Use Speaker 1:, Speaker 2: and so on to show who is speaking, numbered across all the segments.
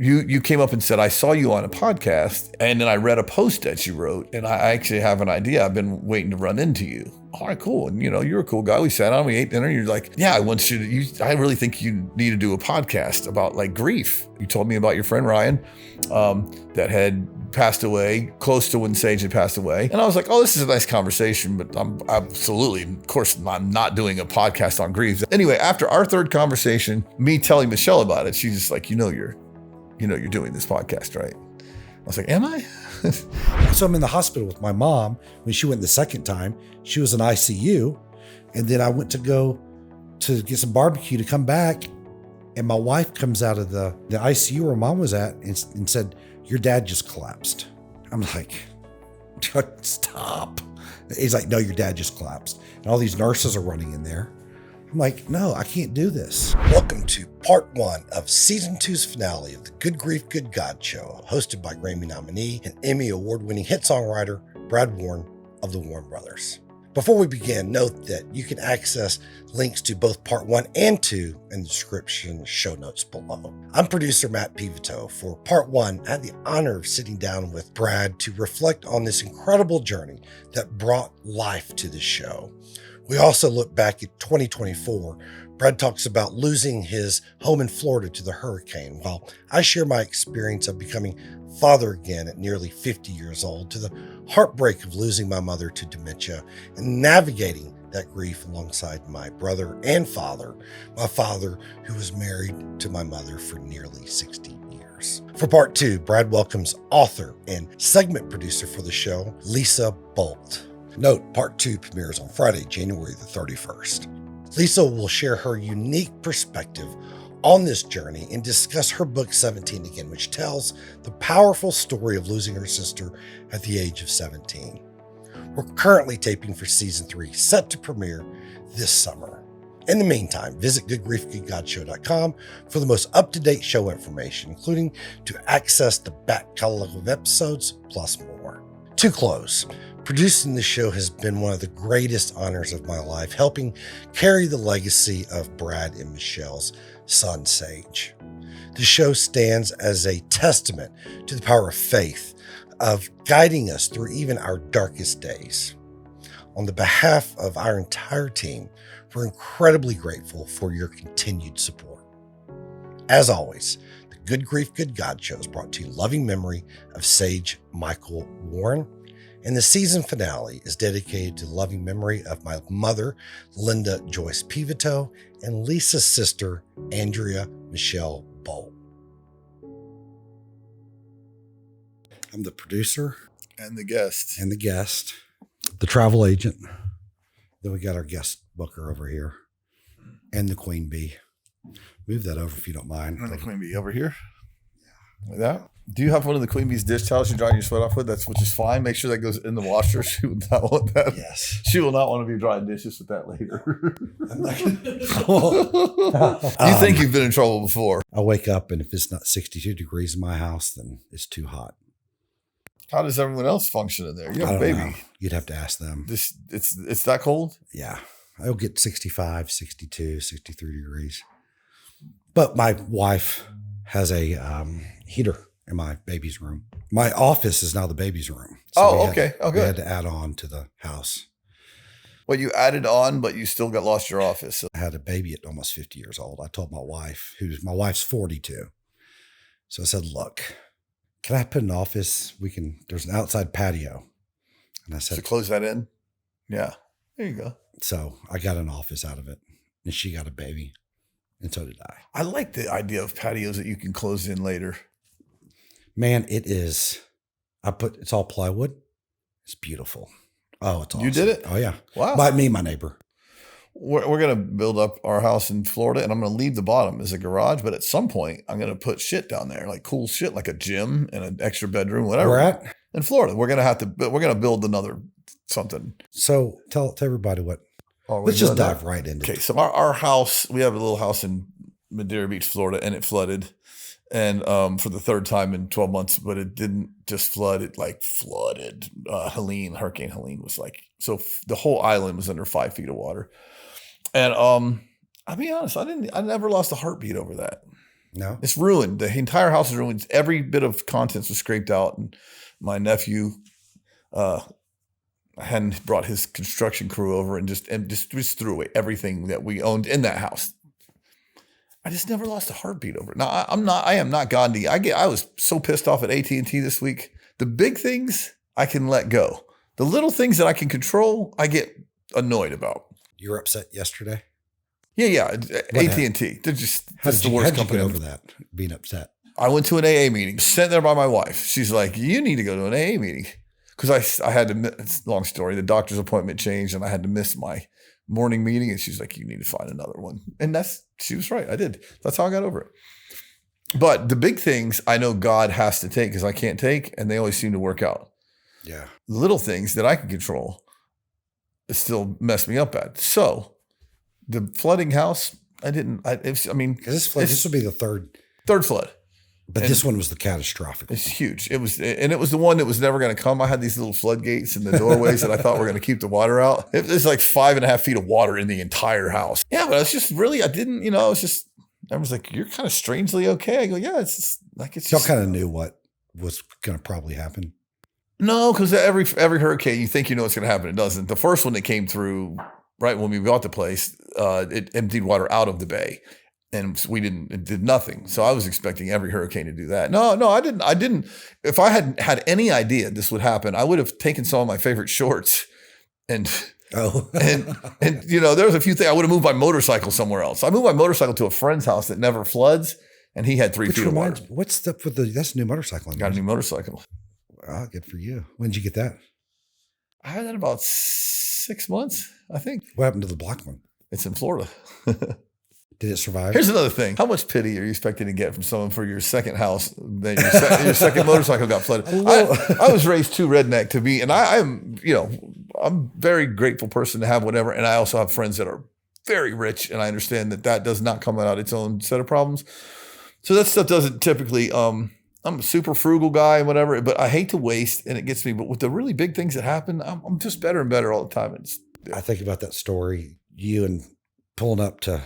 Speaker 1: You came up and said, I saw you on a podcast, and then I read a post that you wrote, and I actually have an idea. I've been waiting to run into you. All right, cool. And you're a cool guy. We sat down, we ate dinner. You're like, yeah, I really think you need to do a podcast about like grief. You told me about your friend Ryan that had passed away close to when Sage had passed away. And I was like, oh, this is a nice conversation, but I'm absolutely, of course, I'm not doing a podcast on grief. Anyway, after our third conversation, me telling Michelle about it, she's just like, you're doing this podcast, right? I was like, am I?
Speaker 2: So I'm in the hospital with my mom. When she went the second time, she was in ICU. And then I went to go to get some barbecue to come back. And my wife comes out of the ICU where mom was at and said, your dad just collapsed. I'm like, stop. He's like, no, your dad just collapsed. And all these nurses are running in there. I'm like, no, I can't do this. Welcome to part 1 of season 2's finale of the Good Grief, Good God show, hosted by Grammy nominee and Emmy award-winning hit songwriter Brad Warren of the Warren Brothers. Before we begin, note that you can access links to both part 1 and 2 in the description show notes below. I'm producer Matt Peveto. For part 1, I had the honor of sitting down with Brad to reflect on this incredible journey that brought life to the show. We also look back at 2024. Brad talks about losing his home in Florida to the hurricane, while I share my experience of becoming father again at nearly 50 years old, to the heartbreak of losing my mother to dementia and navigating that grief alongside my brother and father, my father who was married to my mother for nearly 60 years. For part 2, Brad welcomes author and segment producer for the show, Lisa Bolt. Note, part 2 premieres on Friday, January the 31st. Lisa will share her unique perspective on this journey and discuss her book 17 Again, which tells the powerful story of losing her sister at the age of 17. We're currently taping for season 3, set to premiere this summer. In the meantime, visit goodgriefgoodgodshow.com for the most up-to-date show information, including to access the back catalog of episodes, plus more. To close, producing the show has been one of the greatest honors of my life, helping carry the legacy of Brad and Michelle's son, Sage. The show stands as a testament to the power of faith, of guiding us through even our darkest days. On the behalf of our entire team, we're incredibly grateful for your continued support. As always, the Good Grief, Good God show is brought to you in loving memory of Sage Michael Warren, and the season finale is dedicated to the loving memory of my mother, Linda Joyce Peveto, and Lisa's sister, Andrea Michelle Bolt. I'm the producer.
Speaker 1: And the guest.
Speaker 2: The travel agent. Then we got our guest booker over here. And the queen bee. Move that over if you don't mind.
Speaker 1: And the queen bee over here? Yeah. Like that? Do you have one of the queen bee's dish towels you dry your sweat off with? Which is fine. Make sure that goes in the washer. She will not want that.
Speaker 2: Yes.
Speaker 1: She will not want to be drying dishes with that later. You think you've been in trouble before.
Speaker 2: I wake up and if it's not 62 degrees in my house, then it's too hot.
Speaker 1: How does everyone else function in there? You have a baby.
Speaker 2: Know. You'd have to ask them.
Speaker 1: It's that cold?
Speaker 2: Yeah. I'll get 65, 62, 63 degrees. But my wife has a heater in my baby's room. My office is now the baby's room. So
Speaker 1: okay.
Speaker 2: We had to add on to the house.
Speaker 1: Well, you added on, but you still lost your office. So.
Speaker 2: I had a baby at almost 50 years old. I told my wife's 42. So I said, look, can I put an office? There's an outside patio. And I said,
Speaker 1: so close that in? Yeah. There you go.
Speaker 2: So I got an office out of it and she got a baby. And so did I.
Speaker 1: I like the idea of patios that you can close in later.
Speaker 2: Man, it is. It's all plywood. It's beautiful. Oh, it's awesome.
Speaker 1: You did it?
Speaker 2: Oh, yeah.
Speaker 1: Wow.
Speaker 2: By me, my neighbor.
Speaker 1: We're going to build up our house in Florida and I'm going to leave the bottom as a garage. But at some point, I'm going to put shit down there, like cool shit, like a gym and an extra bedroom, whatever.
Speaker 2: Where at?
Speaker 1: In Florida. We're going to build another something.
Speaker 2: So tell everybody what. Let's just dive right into it.
Speaker 1: Okay. So our house, we have a little house in Madeira Beach, Florida, and it flooded. And for the third time in 12 months, but it didn't just flood, it like flooded. Hurricane Helene was like, so the whole island was under 5 feet of water. And I'll be honest, I never lost a heartbeat over that.
Speaker 2: No.
Speaker 1: It's ruined. The entire house is ruined. Every bit of contents was scraped out. And my nephew hadn't brought his construction crew over and just threw away everything that we owned in that house. I just never lost a heartbeat over it. Now, I am not Gandhi. I was so pissed off at AT&T this week. The big things I can let go. The little things that I can control, I get annoyed about.
Speaker 2: You were upset yesterday?
Speaker 1: Yeah. AT&T. They're just the worst company.
Speaker 2: How did you get over that, being upset?
Speaker 1: I went to an AA meeting, sent there by my wife. She's like, you need to go to an AA meeting. Because I had to, it's a long story, the doctor's appointment changed and I had to miss my morning meeting. And she's like, you need to find another one. And she was right. I did. That's how I got over it. But the big things I know God has to take because I can't take, and they always seem to work out.
Speaker 2: Yeah.
Speaker 1: Little things that I can control still mess me up bad. So the flooding house, this
Speaker 2: will be the
Speaker 1: third flood.
Speaker 2: But this one was the catastrophic.
Speaker 1: It's huge. It was the one that was never going to come. I had these little floodgates in the doorways that I thought were going to keep the water out. There's like 5.5 feet of water in the entire house. Yeah, but it's just really, it's just, everyone's like, you're kind of strangely okay. I go, yeah, it's just like, it's
Speaker 2: y'all
Speaker 1: just.
Speaker 2: Kind of knew what was going to probably happen.
Speaker 1: No, because every hurricane, you think you know what's going to happen. It doesn't. The first one that came through right when we bought the place, it emptied water out of the bay. And it did nothing. So I was expecting every hurricane to do that. No, I didn't. If I hadn't had any idea this would happen, I would have taken some of my favorite shorts and there was a few things. I would have moved my motorcycle somewhere else. I moved my motorcycle to a friend's house that never floods, and he had 3 feet of water.
Speaker 2: What's up with that's a new motorcycle?
Speaker 1: Got a new motorcycle.
Speaker 2: Oh, good for you. When did you get that?
Speaker 1: I had that about 6 months, I think.
Speaker 2: What happened to the black one?
Speaker 1: It's in Florida.
Speaker 2: Did it survive?
Speaker 1: Here's another thing. How much pity are you expecting to get from someone for your second house? Then your second motorcycle got flooded. I was raised too redneck to be, and I'm a very grateful person to have whatever. And I also have friends that are very rich, and I understand that does not come out its own set of problems. So that stuff doesn't typically, I'm a super frugal guy and whatever, but I hate to waste, and it gets me. But with the really big things that happen, I'm just better and better all the time.
Speaker 2: I think about that story, you and pulling up to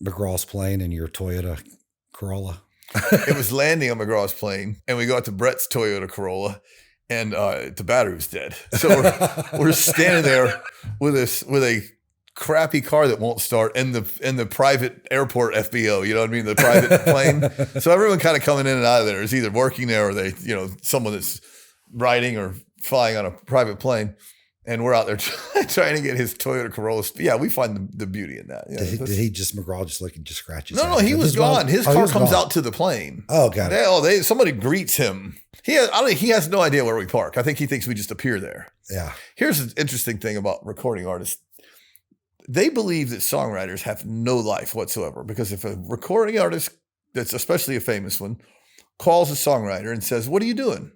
Speaker 2: McGraw's plane in your Toyota Corolla.
Speaker 1: It was landing on McGraw's plane, and we got to Brett's Toyota Corolla, and the battery was dead. So we're standing there with a crappy car that won't start, and the private airport FBO. You know what I mean? The private plane. So everyone kind of coming in and out of there is either working there or they, someone that's riding or flying on a private plane. And we're out there trying to get his Toyota Corolla. Yeah, we find the beauty in that. Yeah,
Speaker 2: did he just McGraw just look and just scratch his head?
Speaker 1: No, he was gone. His car comes out to the plane.
Speaker 2: Oh, got it.
Speaker 1: Somebody greets him. He has no idea where we park. I think he thinks we just appear there.
Speaker 2: Yeah.
Speaker 1: Here's an interesting thing about recording artists. They believe that songwriters have no life whatsoever, because if a recording artist, that's especially a famous one, calls a songwriter and says, "What are you doing?"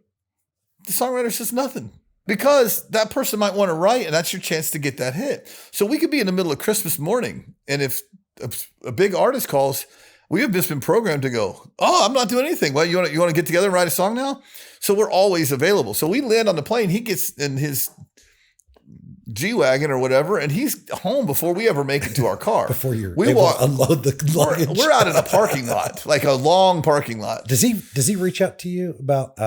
Speaker 1: The songwriter says nothing. Because that person might want to write, and that's your chance to get that hit. So we could be in the middle of Christmas morning, and if a big artist calls, we have just been programmed to go, "Oh, I'm not doing anything. Well, you want to get together and write a song now?" So we're always available. So we land on the plane. He gets in his G-Wagon or whatever, and he's home before we ever make it to our car.
Speaker 2: Before we walk, unload the luggage.
Speaker 1: We're out in a parking lot, like a long parking lot.
Speaker 2: Does he reach out to you about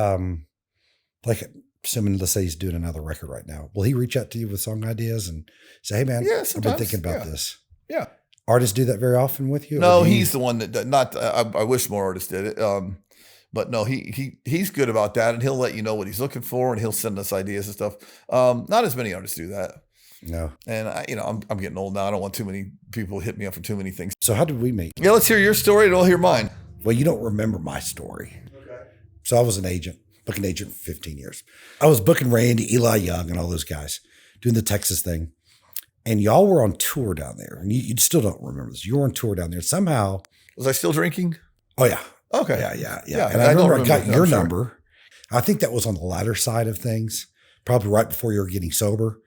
Speaker 2: assuming, let's say he's doing another record right now, will he reach out to you with song ideas and say, "Hey man, I've been thinking about this"?
Speaker 1: Yeah.
Speaker 2: Artists do that very often with you?
Speaker 1: No, he's the one that not, I wish more artists did it. But no, he's good about that, and he'll let you know what he's looking for, and he'll send us ideas and stuff. Not as many artists do that.
Speaker 2: No.
Speaker 1: And I'm getting old now. I don't want too many people hit me up for too many things.
Speaker 2: So how did we meet?
Speaker 1: Yeah, let's hear your story and I'll hear mine.
Speaker 2: Well, you don't remember my story. Okay. So I was booking agent for 15 years. I was booking Randy, Eli Young, and all those guys doing the Texas thing. And y'all were on tour down there. And you still don't remember this. You were on tour down there. Somehow.
Speaker 1: Was I still drinking?
Speaker 2: Oh, yeah.
Speaker 1: Okay.
Speaker 2: Yeah. And I remember I got your number. I think that was on the latter side of things, probably right before you were getting sober,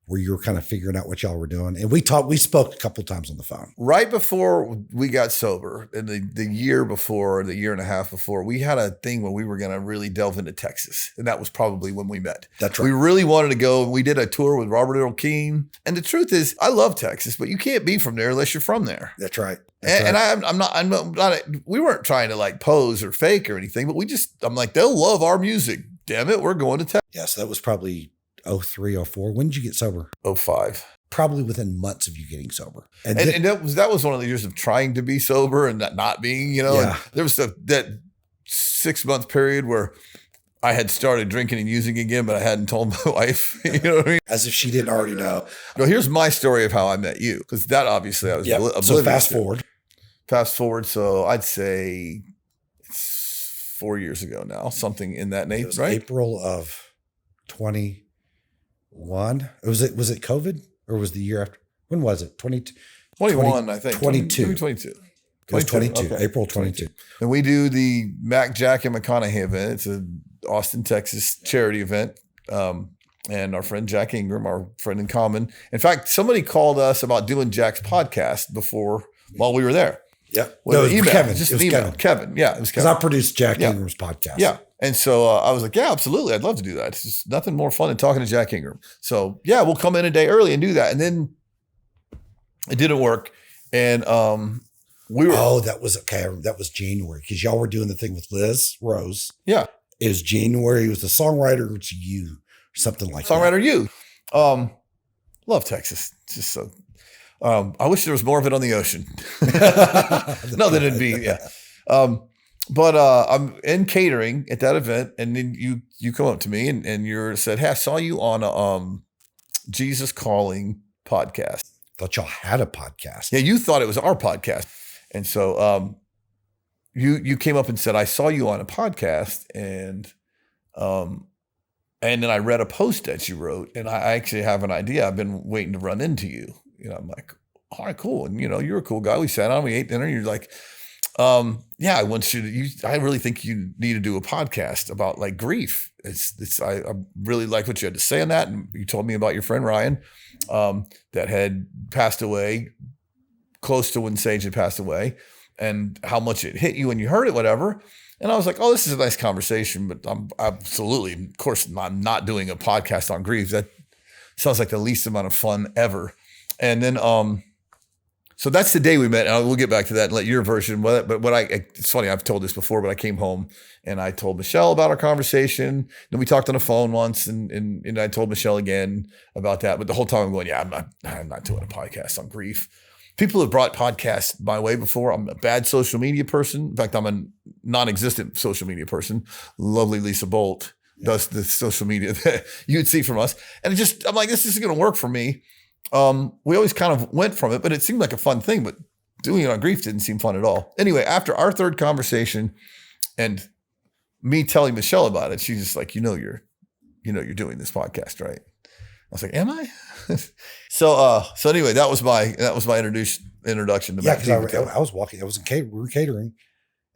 Speaker 2: where you were kind of figuring out what y'all were doing. And we spoke a couple of times on the phone.
Speaker 1: Right before we got sober, in the year before, the year and a half before, we had a thing where we were going to really delve into Texas. And that was probably when we met.
Speaker 2: That's right.
Speaker 1: We really wanted to go. We did a tour with Robert Earl Keen. And the truth is, I love Texas, but you can't be from there unless you're from there.
Speaker 2: That's right.
Speaker 1: And I'm not, we weren't trying to like pose or fake or anything, but I'm like, they'll love our music. Damn it, we're going to Texas.
Speaker 2: Yeah, so that was probably 03, 04. When did you get sober?
Speaker 1: 05.
Speaker 2: Probably within months of you getting sober.
Speaker 1: And that was one of the years of trying to be sober and not being, you know.
Speaker 2: Yeah.
Speaker 1: And there was that 6-month period where I had started drinking and using again, but I hadn't told my wife, you know what I mean?
Speaker 2: As if she didn't already know.
Speaker 1: Well, here's my story of how I met you, because that obviously I was oblivious
Speaker 2: So
Speaker 1: to. Fast forward. So I'd say it's 4 years ago now, something in that nature, right?
Speaker 2: April of 21. Was it COVID or was the year after? When was it?
Speaker 1: 21, I think.
Speaker 2: 22.
Speaker 1: Maybe 22.
Speaker 2: It was 22.
Speaker 1: Okay.
Speaker 2: April 22.
Speaker 1: And we do the Mac, Jack, and McConaughey event. It's a Austin, Texas charity event. And our friend Jack Ingram, our friend in common. In fact, somebody called us about doing Jack's podcast while we were there.
Speaker 2: Yeah.
Speaker 1: No,
Speaker 2: it was Kevin.
Speaker 1: Just an email. Kevin. Yeah, it was
Speaker 2: Because
Speaker 1: Kevin.
Speaker 2: I produced Jack Ingram's podcast.
Speaker 1: Yeah. And so I was like, yeah, absolutely. I'd love to do that. It's just nothing more fun than talking to Jack Ingram. So yeah, we'll come in a day early and do that. And then it didn't work. And we were.
Speaker 2: Oh, that was okay. That was January because y'all were doing the thing with Liz Rose.
Speaker 1: Yeah.
Speaker 2: It was January. It was the songwriter to you, or something like
Speaker 1: Songwriter you. Love Texas. It's just so. I wish there was more of it on the ocean. No, that it'd be, yeah. But I'm in catering at that event, and then you come up to me and you said, "Hey, I saw you on a Jesus Calling podcast."
Speaker 2: Thought y'all had a podcast.
Speaker 1: Yeah, you thought it was our podcast, and so you came up and said, "I saw you on a podcast," and then I read a post that you wrote, and I actually have an idea. I've been waiting to run into you. You know, I'm like, all right, cool. And, you know, you're a cool guy. We sat down, we ate dinner. And you're like, yeah, I really think you need to do a podcast about like grief. I really like what you had to say on that. And you told me about your friend Ryan, that had passed away close to when Sage had passed away and how much it hit you when you heard it, whatever. And I was like, oh, this is a nice conversation, but I'm absolutely, of course, I'm not doing a podcast on grief. That sounds like the least amount of fun ever. And then, so that's the day we met, and we'll get back to that and let your version. But it's funny, I've told this before, but I came home and I told Michelle about our conversation. Then we talked on the phone once, and I told Michelle again about that. But the whole time I'm going, yeah, I'm not doing a podcast on grief. People have brought podcasts my way before. I'm a bad social media person. In fact, I'm a non-existent social media person. Lovely Lisa Bolt does the social media that you'd see from us. And I'm like, this isn't going to work for me. We always kind of went from it, but it seemed like a fun thing, but doing it on grief didn't seem fun at all. Anyway, after our third conversation and me telling Michelle about it, she's just like, you're doing this podcast, right? I was like, am I? So anyway, that was my introduction to Matt.
Speaker 2: Yeah, because I was walking, we were catering,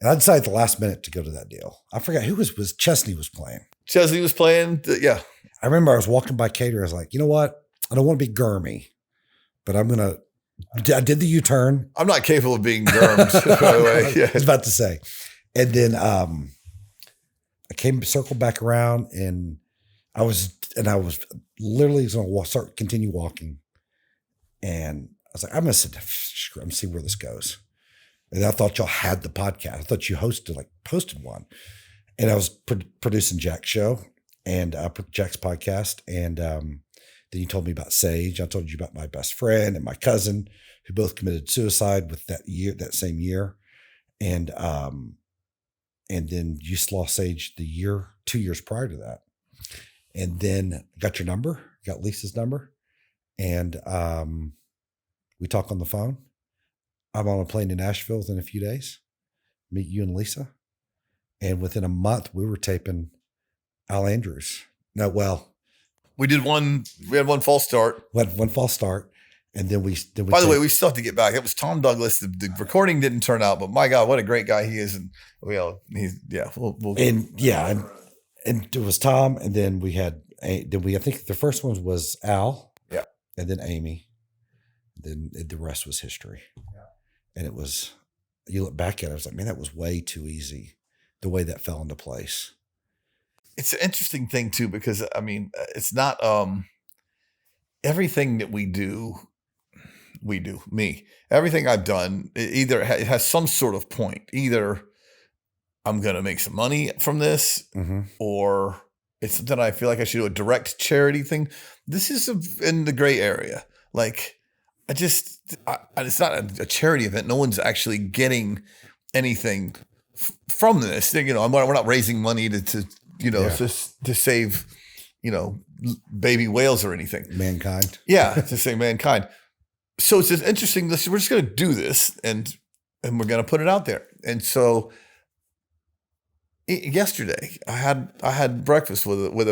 Speaker 2: and I decided at the last minute to go to that deal. I forgot who was Chesney was playing.
Speaker 1: Chesney was playing, yeah.
Speaker 2: I remember I was walking by catering. I was like, you know what? I don't want to be Gurmy, but I did the U-turn.
Speaker 1: I'm not capable of being Gurmed, by the way. Yeah.
Speaker 2: I was about to say. And then I circled back around, and I was literally going to continue walking. And I was like, I'm going to see where this goes. And I thought y'all had the podcast. I thought you posted one. And I was producing Jack's show and Jack's podcast. And then you told me about Sage. I told you about my best friend and my cousin who both committed suicide that same year. And then you lost Sage 2 years prior to that. And then got your number, got Lisa's number. And we talk on the phone. I'm on a plane to Nashville within a few days, meet you and Lisa. And within a month, we were taping Al Andrews.
Speaker 1: We had one false start.
Speaker 2: We had one false start. And then we
Speaker 1: by the way, we still have to get back. It was Tom Douglas. The recording didn't turn out, but my God, what a great guy he is. And we'll
Speaker 2: and it was Tom. And then I think the first one was Al.
Speaker 1: Yeah.
Speaker 2: and then Amy. Then the rest was history. Yeah. And it was, you look back at it, I was like, man, that was way too easy, the way that fell into place.
Speaker 1: It's an interesting thing too, because I mean, it's not everything that we do, everything I've done, it has some sort of point. Either I'm going to make some money from this, or it's something I feel like I should do, a direct charity thing. This is in the gray area. Like, it's not a charity event. No one's actually getting anything from this. You know, we're not raising money to save, baby whales or anything.
Speaker 2: Mankind.
Speaker 1: Yeah, to save mankind. So it's just interesting. We're just going to do this, and we're going to put it out there. And so yesterday, I had breakfast with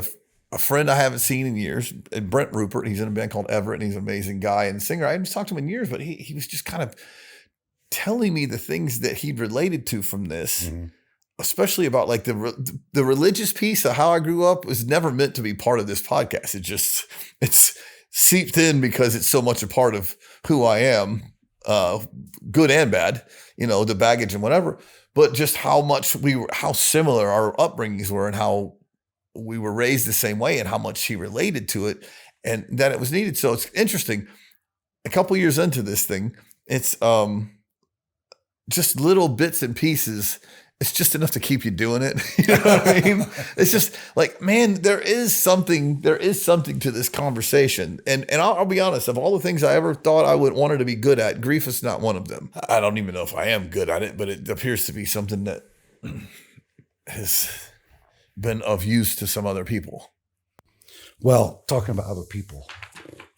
Speaker 1: a friend I haven't seen in years, Brent Rupert. He's in a band called Everett, and he's an amazing guy and singer. I haven't talked to him in years, but he was just kind of telling me the things that he'd related to from this, especially about like the religious piece of how I grew up was never meant to be part of this podcast. It's seeped in because it's so much a part of who I am, good and bad, the baggage and whatever, but just how similar our upbringings were and how we were raised the same way and how much he related to it and that it was needed. So it's interesting. A couple years into this thing, it's just little bits and pieces. It's just enough to keep you doing it. You know what I mean? It's just like, man, there is something to this conversation. And I'll be honest, of all the things I ever thought I would wanted to be good at, grief is not one of them. I don't even know if I am good at it, but it appears to be something that has been of use to some other people.
Speaker 2: Well, talking about other people.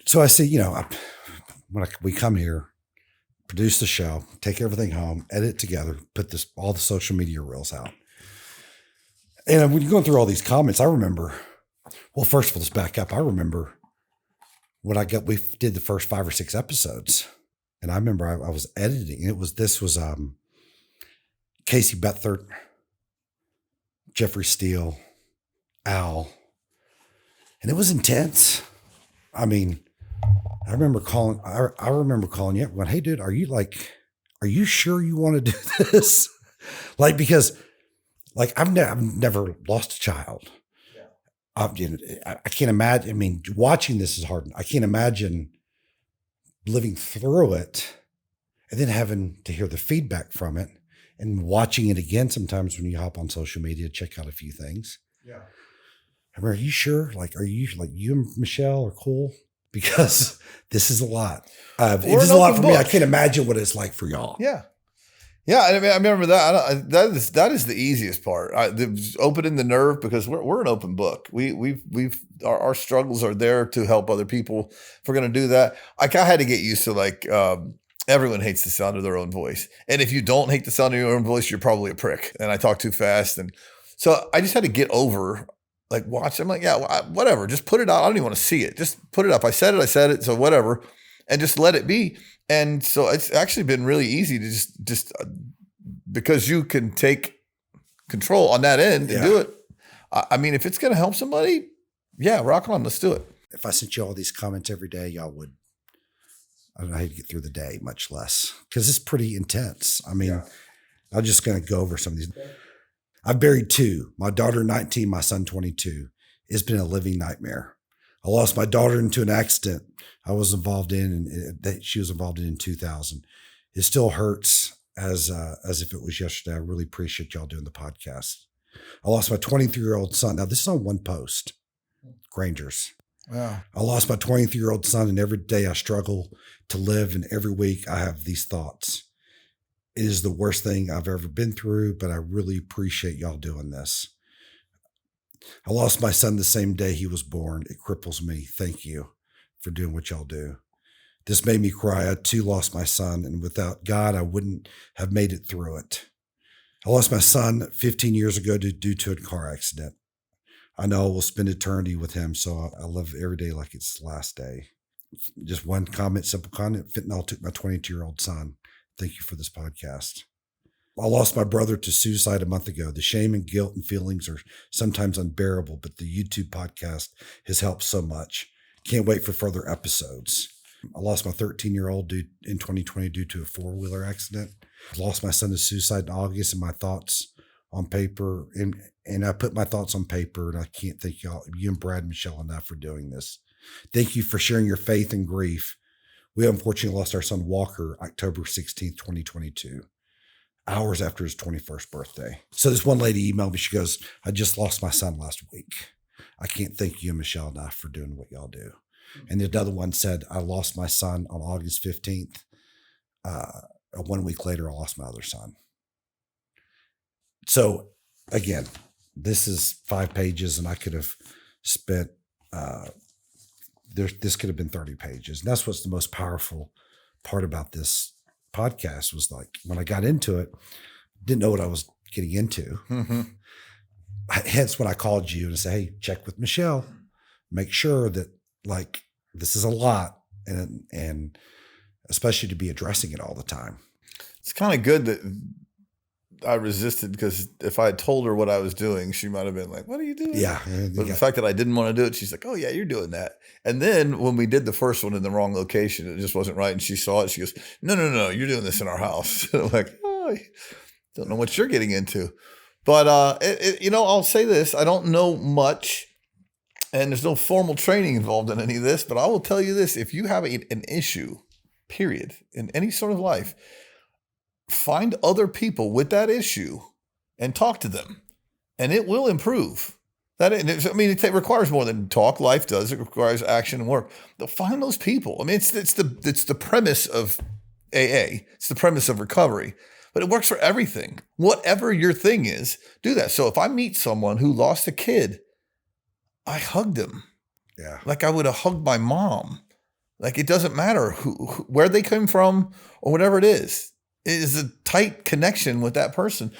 Speaker 2: So I see, we come here, produce the show, take everything home, edit it together, put all the social media reels out. And when you're going through all these comments, I remember, well, first of all, let's back up. I remember when we did the first 5 or 6 episodes, and I remember I was editing. This was Casey Beathard, Jeffrey Steele, Al, and it was intense. I mean, I remember calling you up going, hey dude, are you sure you want to do this? Because I've never lost a child. Yeah. I can't imagine. I mean, watching this is hard. I can't imagine living through it and then having to hear the feedback from it and watching it again. Sometimes when you hop on social media, check out a few things. Yeah. I mean, are you sure? You and Michelle are cool? Because this is a lot. It is a lot for me. I can't imagine what it's like for y'all.
Speaker 1: Yeah. Yeah. I mean, I remember that. That is the easiest part. Opening the nerve, because we're an open book. Our struggles are there to help other people. If we're going to do that, I had to get used to everyone hates the sound of their own voice. And if you don't hate the sound of your own voice, you're probably a prick. And I talk too fast. And so I just had to get over watch. I'm like, yeah, whatever. Just put it out. I don't even want to see it. Just put it up. I said it. So whatever. And just let it be. And so it's actually been really easy to just because you can take control on that end and do it. I mean, if it's going to help somebody, yeah, rock on. Let's do it.
Speaker 2: If I sent you all these comments every day, y'all would, I don't know how to get through the day, much less, because it's pretty intense. I mean, I'm just going to go over some of these. I've buried 2, my daughter 19, my son 22. It's been a living nightmare. I lost my daughter into an accident I was involved in, and that she was involved in 2000. It still hurts as if it was yesterday. I really appreciate y'all doing the podcast. I lost my 23-year-old son. Now, this is on one post, Granger's.
Speaker 1: Wow.
Speaker 2: I lost my 23-year-old son, and every day I struggle to live, and every week I have these thoughts. It is the worst thing I've ever been through, but I really appreciate y'all doing this. I lost my son the same day he was born. It cripples me. Thank you for doing what y'all do. This made me cry. I too lost my son, and without God, I wouldn't have made it through it. I lost my son 15 years ago due to a car accident. I know I will spend eternity with him, so I live every day like it's the last day. Just one comment, simple comment. Fentanyl took my 22-year-old son. Thank you for this podcast. I lost my brother to suicide a month ago. The shame and guilt and feelings are sometimes unbearable, but the YouTube podcast has helped so much. Can't wait for further episodes. I lost my 13-year-old in 2020 due to a four-wheeler accident. I lost my son to suicide in August, and my thoughts on paper. And I put my thoughts on paper, and I can't thank you and Brad and Michelle enough for doing this. Thank you for sharing your faith and grief. We unfortunately lost our son Walker October 16th, 2022, hours after his 21st birthday. So this one lady emailed me. She goes, I just lost my son last week. I can't thank you and Michelle enough for doing what y'all do. And the other one said, I lost my son on August 15th. 1 week later, I lost my other son. So again, this is 5 pages, and I could have spent, this could have been 30 pages. And that's what's the most powerful part about this podcast was like, when I got into it, didn't know what I was getting into. Mm-hmm. Hence when I called you and say, hey, check with Michelle, make sure that like, this is a lot, and especially to be addressing it all the time.
Speaker 1: It's kind of good that I resisted, because if I had told her what I was doing, she might have been like, what are you doing?
Speaker 2: Yeah.
Speaker 1: But the fact that I didn't want to do it, she's like, oh yeah, you're doing that. And then when we did the first one in the wrong location, it just wasn't right. And she saw it. She goes, no, you're doing this in our house. And I'm like, oh, I don't know what you're getting into. But, I'll say this. I don't know much, and there's no formal training involved in any of this, but I will tell you this. If you have an issue, period, in any sort of life, find other people with that issue and talk to them, and it will improve. It requires more than talk. Life does. It requires action and work. But find those people. I mean, it's the premise of AA. It's the premise of recovery. But it works for everything. Whatever your thing is, do that. So if I meet someone who lost a kid, I hugged him.
Speaker 2: Yeah.
Speaker 1: Like I would have hugged my mom. Like it doesn't matter where they came from or whatever it is. It is a tight connection with that person.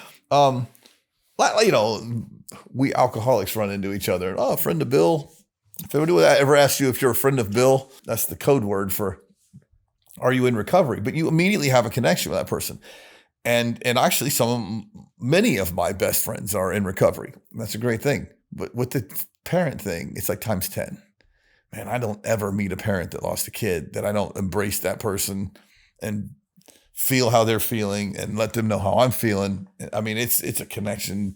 Speaker 1: We alcoholics run into each other. Oh, friend of Bill. If anybody ever asks you if you're a friend of Bill, that's the code word for, are you in recovery? But you immediately have a connection with that person. And actually many of my best friends are in recovery. That's a great thing. But with the parent thing, it's like times 10. Man, I don't ever meet a parent that lost a kid that I don't embrace that person and feel how they're feeling and let them know how I'm feeling. I mean, it's a connection.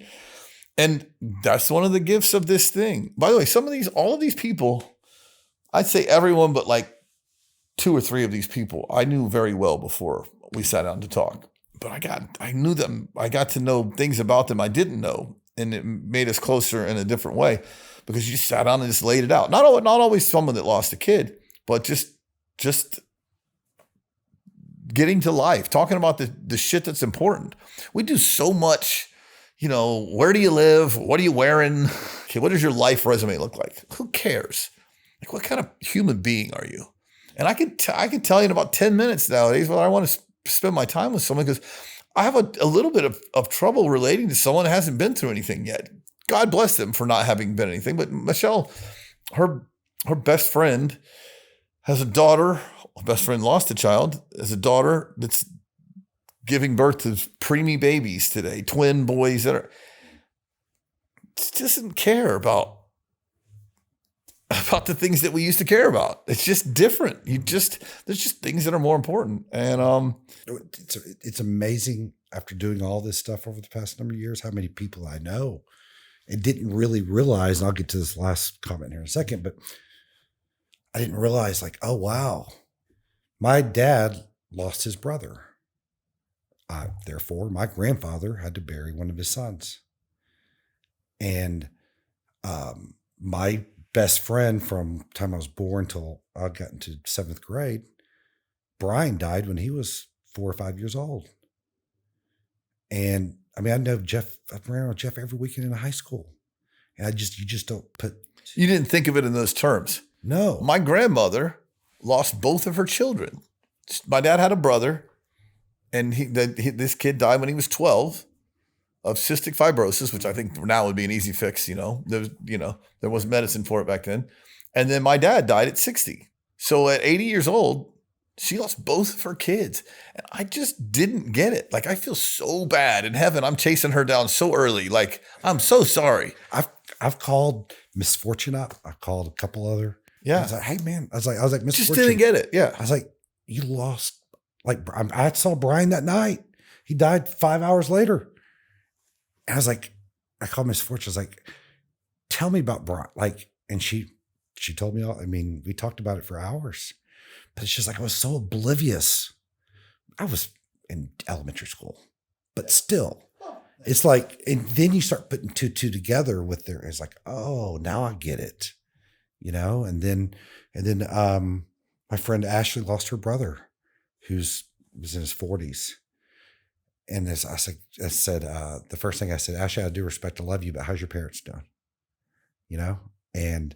Speaker 1: And that's one of the gifts of this thing. By the way, all of these people, I'd say everyone but like 2 or 3 of these people I knew very well before we sat down to talk. But I knew them. I got to know things about them I didn't know, and it made us closer in a different way because you sat down and just laid it out. Not always someone that lost a kid, but just getting to life, talking about the shit that's important. We do so much, where do you live? What are you wearing? Okay, what does your life resume look like? Who cares? Like, what kind of human being are you? And I can tell you in about 10 minutes nowadays whether I want to spend my time with someone, because I have a little bit of trouble relating to someone that hasn't been through anything yet. God bless them for not having been anything. But Michelle, her best friend has a daughter. Her best friend lost a child. Has a daughter that's giving birth to preemie babies today, twin boys that doesn't care about the things that we used to care about. It's just different. There's just things that are more important. And
Speaker 2: it's amazing after doing all this stuff over the past number of years, how many people I know and didn't really realize, and I'll get to this last comment here in a second, but I didn't realize like, oh, wow, my dad lost his brother. Therefore, my grandfather had to bury one of his sons. And my best friend from the time I was born till I got into 7th grade, Brian died when he was 4 or 5 years old. And I mean, I've ran with Jeff every weekend in high school. And you just don't put.
Speaker 1: You didn't think of it in those terms.
Speaker 2: No.
Speaker 1: My grandmother lost both of her children. My dad had a brother, and this kid died when he was 12 of cystic fibrosis, which I think now would be an easy fix. There was medicine for it back then. And then my dad died at 60. So at 80 years old, she lost both of her kids. And I just didn't get it. Like, I feel so bad. In heaven, I'm chasing her down so early. Like, I'm so sorry.
Speaker 2: I've called Miss Fortune up. I called a couple other
Speaker 1: Yeah.
Speaker 2: I was like, hey man, I was like, Mr.
Speaker 1: Just
Speaker 2: Fortune.
Speaker 1: didn't get it. Yeah.
Speaker 2: I was like, you lost. Like, I saw Brian that night. He died 5 hours later. And I was like, I called Miss Fortune. I was like, tell me about Brian. Like, and she told me all. I mean, we talked about it for hours, but it's just like I was so oblivious. I was in elementary school, but still, it's like, and then you start putting two together with there. It's like, oh, now I get it, you know. And then my friend Ashley lost her brother, was in his 40s. And as I said, the first thing I said, Ashley, I do respect and love you, but how's your parents doing? You know, and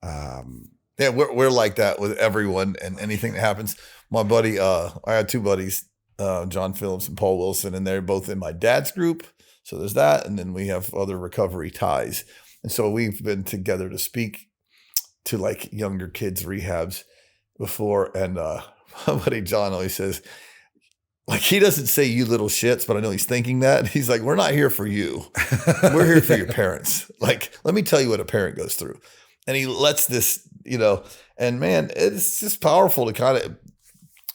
Speaker 1: yeah, we're like that with everyone and anything that happens. My buddy, I had two buddies, John Phillips and Paul Wilson, and they're both in my dad's group. So there's that, and then we have other recovery ties, and so we've been together to speak to like younger kids rehabs before. And my buddy John always says, like, he doesn't say you little shits, but I know he's thinking that. He's like, we're not here for you. We're here for your parents. Like, let me tell you what a parent goes through. And he lets this, you know, and man, it's just powerful to kind of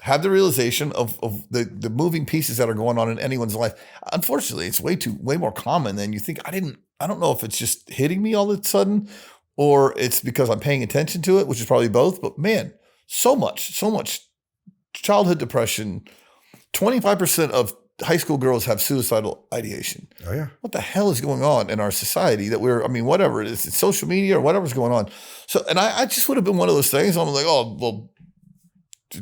Speaker 1: have the realization of the moving pieces that are going on in anyone's life. Unfortunately, it's way more common than you think. I don't know if it's just hitting me all of a sudden or it's because I'm paying attention to it, which is probably both. But man, so much childhood depression. 25% of high school girls have suicidal ideation.
Speaker 2: Oh yeah.
Speaker 1: What the hell is going on in our society that whatever it is, it's social media or whatever's going on. So, and I just would have been one of those things. I'm like, oh, well,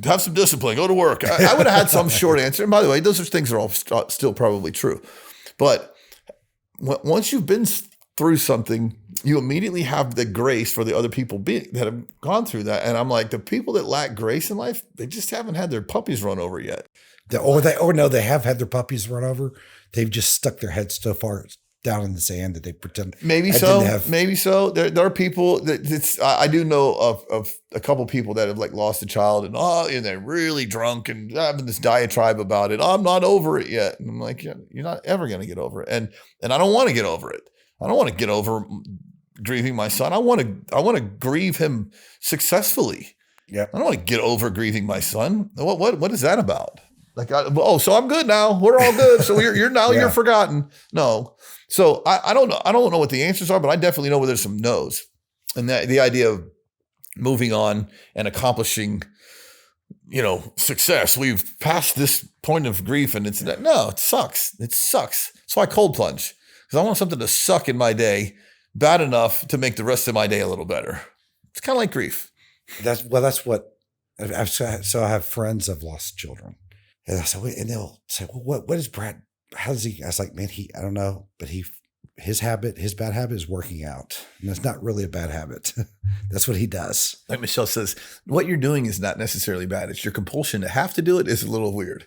Speaker 1: have some discipline, go to work. I would have had some short answer. And by the way, those are things that are all still probably true. But once you've been through something, you immediately have the grace for the other people that have gone through that. And I'm like, the people that lack grace in life, they just haven't had their puppies run over yet.
Speaker 2: They have had their puppies run over. They've just stuck their heads so far down in the sand that they pretend.
Speaker 1: Maybe so. There are people that I do know of a couple people that have like lost a child and they're really drunk and having this diatribe about it. I'm not over it yet. And I'm like, yeah, you're not ever going to get over it. And I don't want to get over it. I don't want to get over grieving my son. I want to grieve him successfully.
Speaker 2: Yeah.
Speaker 1: I don't want to get over grieving my son. What is that about? Like, so I'm good now. We're all good. So you're forgotten. No. So I don't know. I don't know what the answers are, but I definitely know where there's some no's. And that the idea of moving on and accomplishing, you know, success. We've passed this point of grief and it sucks. It sucks. So I cold plunge because I want something to suck in my day bad enough to make the rest of my day a little better. It's kind of like grief.
Speaker 2: That's what so I have friends that have lost children. And they'll say, well, what is Brad? How does he? I was like, man, I don't know, but his bad habit is working out. And it's not really a bad habit. That's what he does.
Speaker 1: Like Michelle says, what you're doing is not necessarily bad. It's your compulsion to have to do it is a little weird.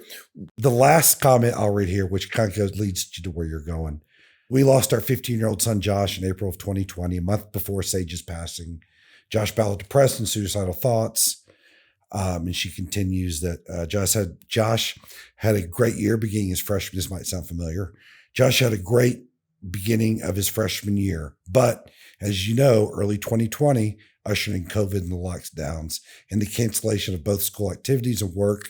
Speaker 2: The last comment I'll read here, which kind of leads you to where you're going. We lost our 15-year-old son, Josh, in April of 2020, a month before Sage's passing. Josh battled depressed and suicidal thoughts. And she continues that Josh had a great year beginning his freshman. This might sound familiar. Josh had a great beginning of his freshman year. But as you know, early 2020 ushered in COVID and the lockdowns and the cancellation of both school activities and work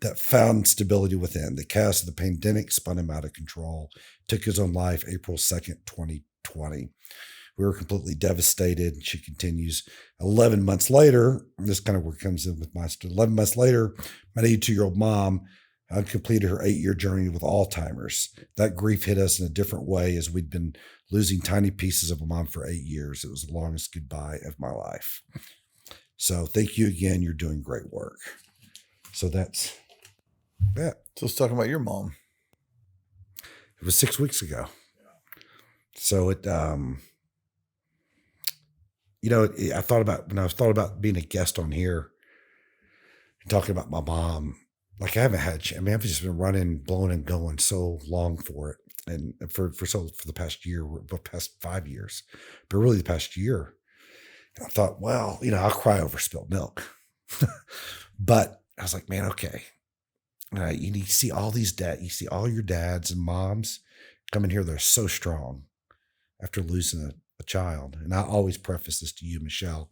Speaker 2: that found stability within. The chaos of the pandemic spun him out of control, took his own life April 2nd, 2020. We were completely devastated. She continues, 11 months later, this kind of where it comes in with my story. 11 months later, my 82-year-old mom had completed her 8-year journey with Alzheimer's. That grief hit us in a different way as we'd been losing tiny pieces of a mom for 8 years. It was the longest goodbye of my life. So thank you again. You're doing great work. So that's that.
Speaker 1: So let's talk about your mom.
Speaker 2: It was 6 weeks ago. So it, you know, I thought about being a guest on here and talking about my mom. Like I've just been running, blowing and going so long for it. And for the past 5 years, but really the past year. And I thought, well, you know, I'll cry over spilled milk. But I was like, man, okay. You see all these you see all your dads and moms coming here. They're so strong after losing a child. And I always preface this to you, Michelle.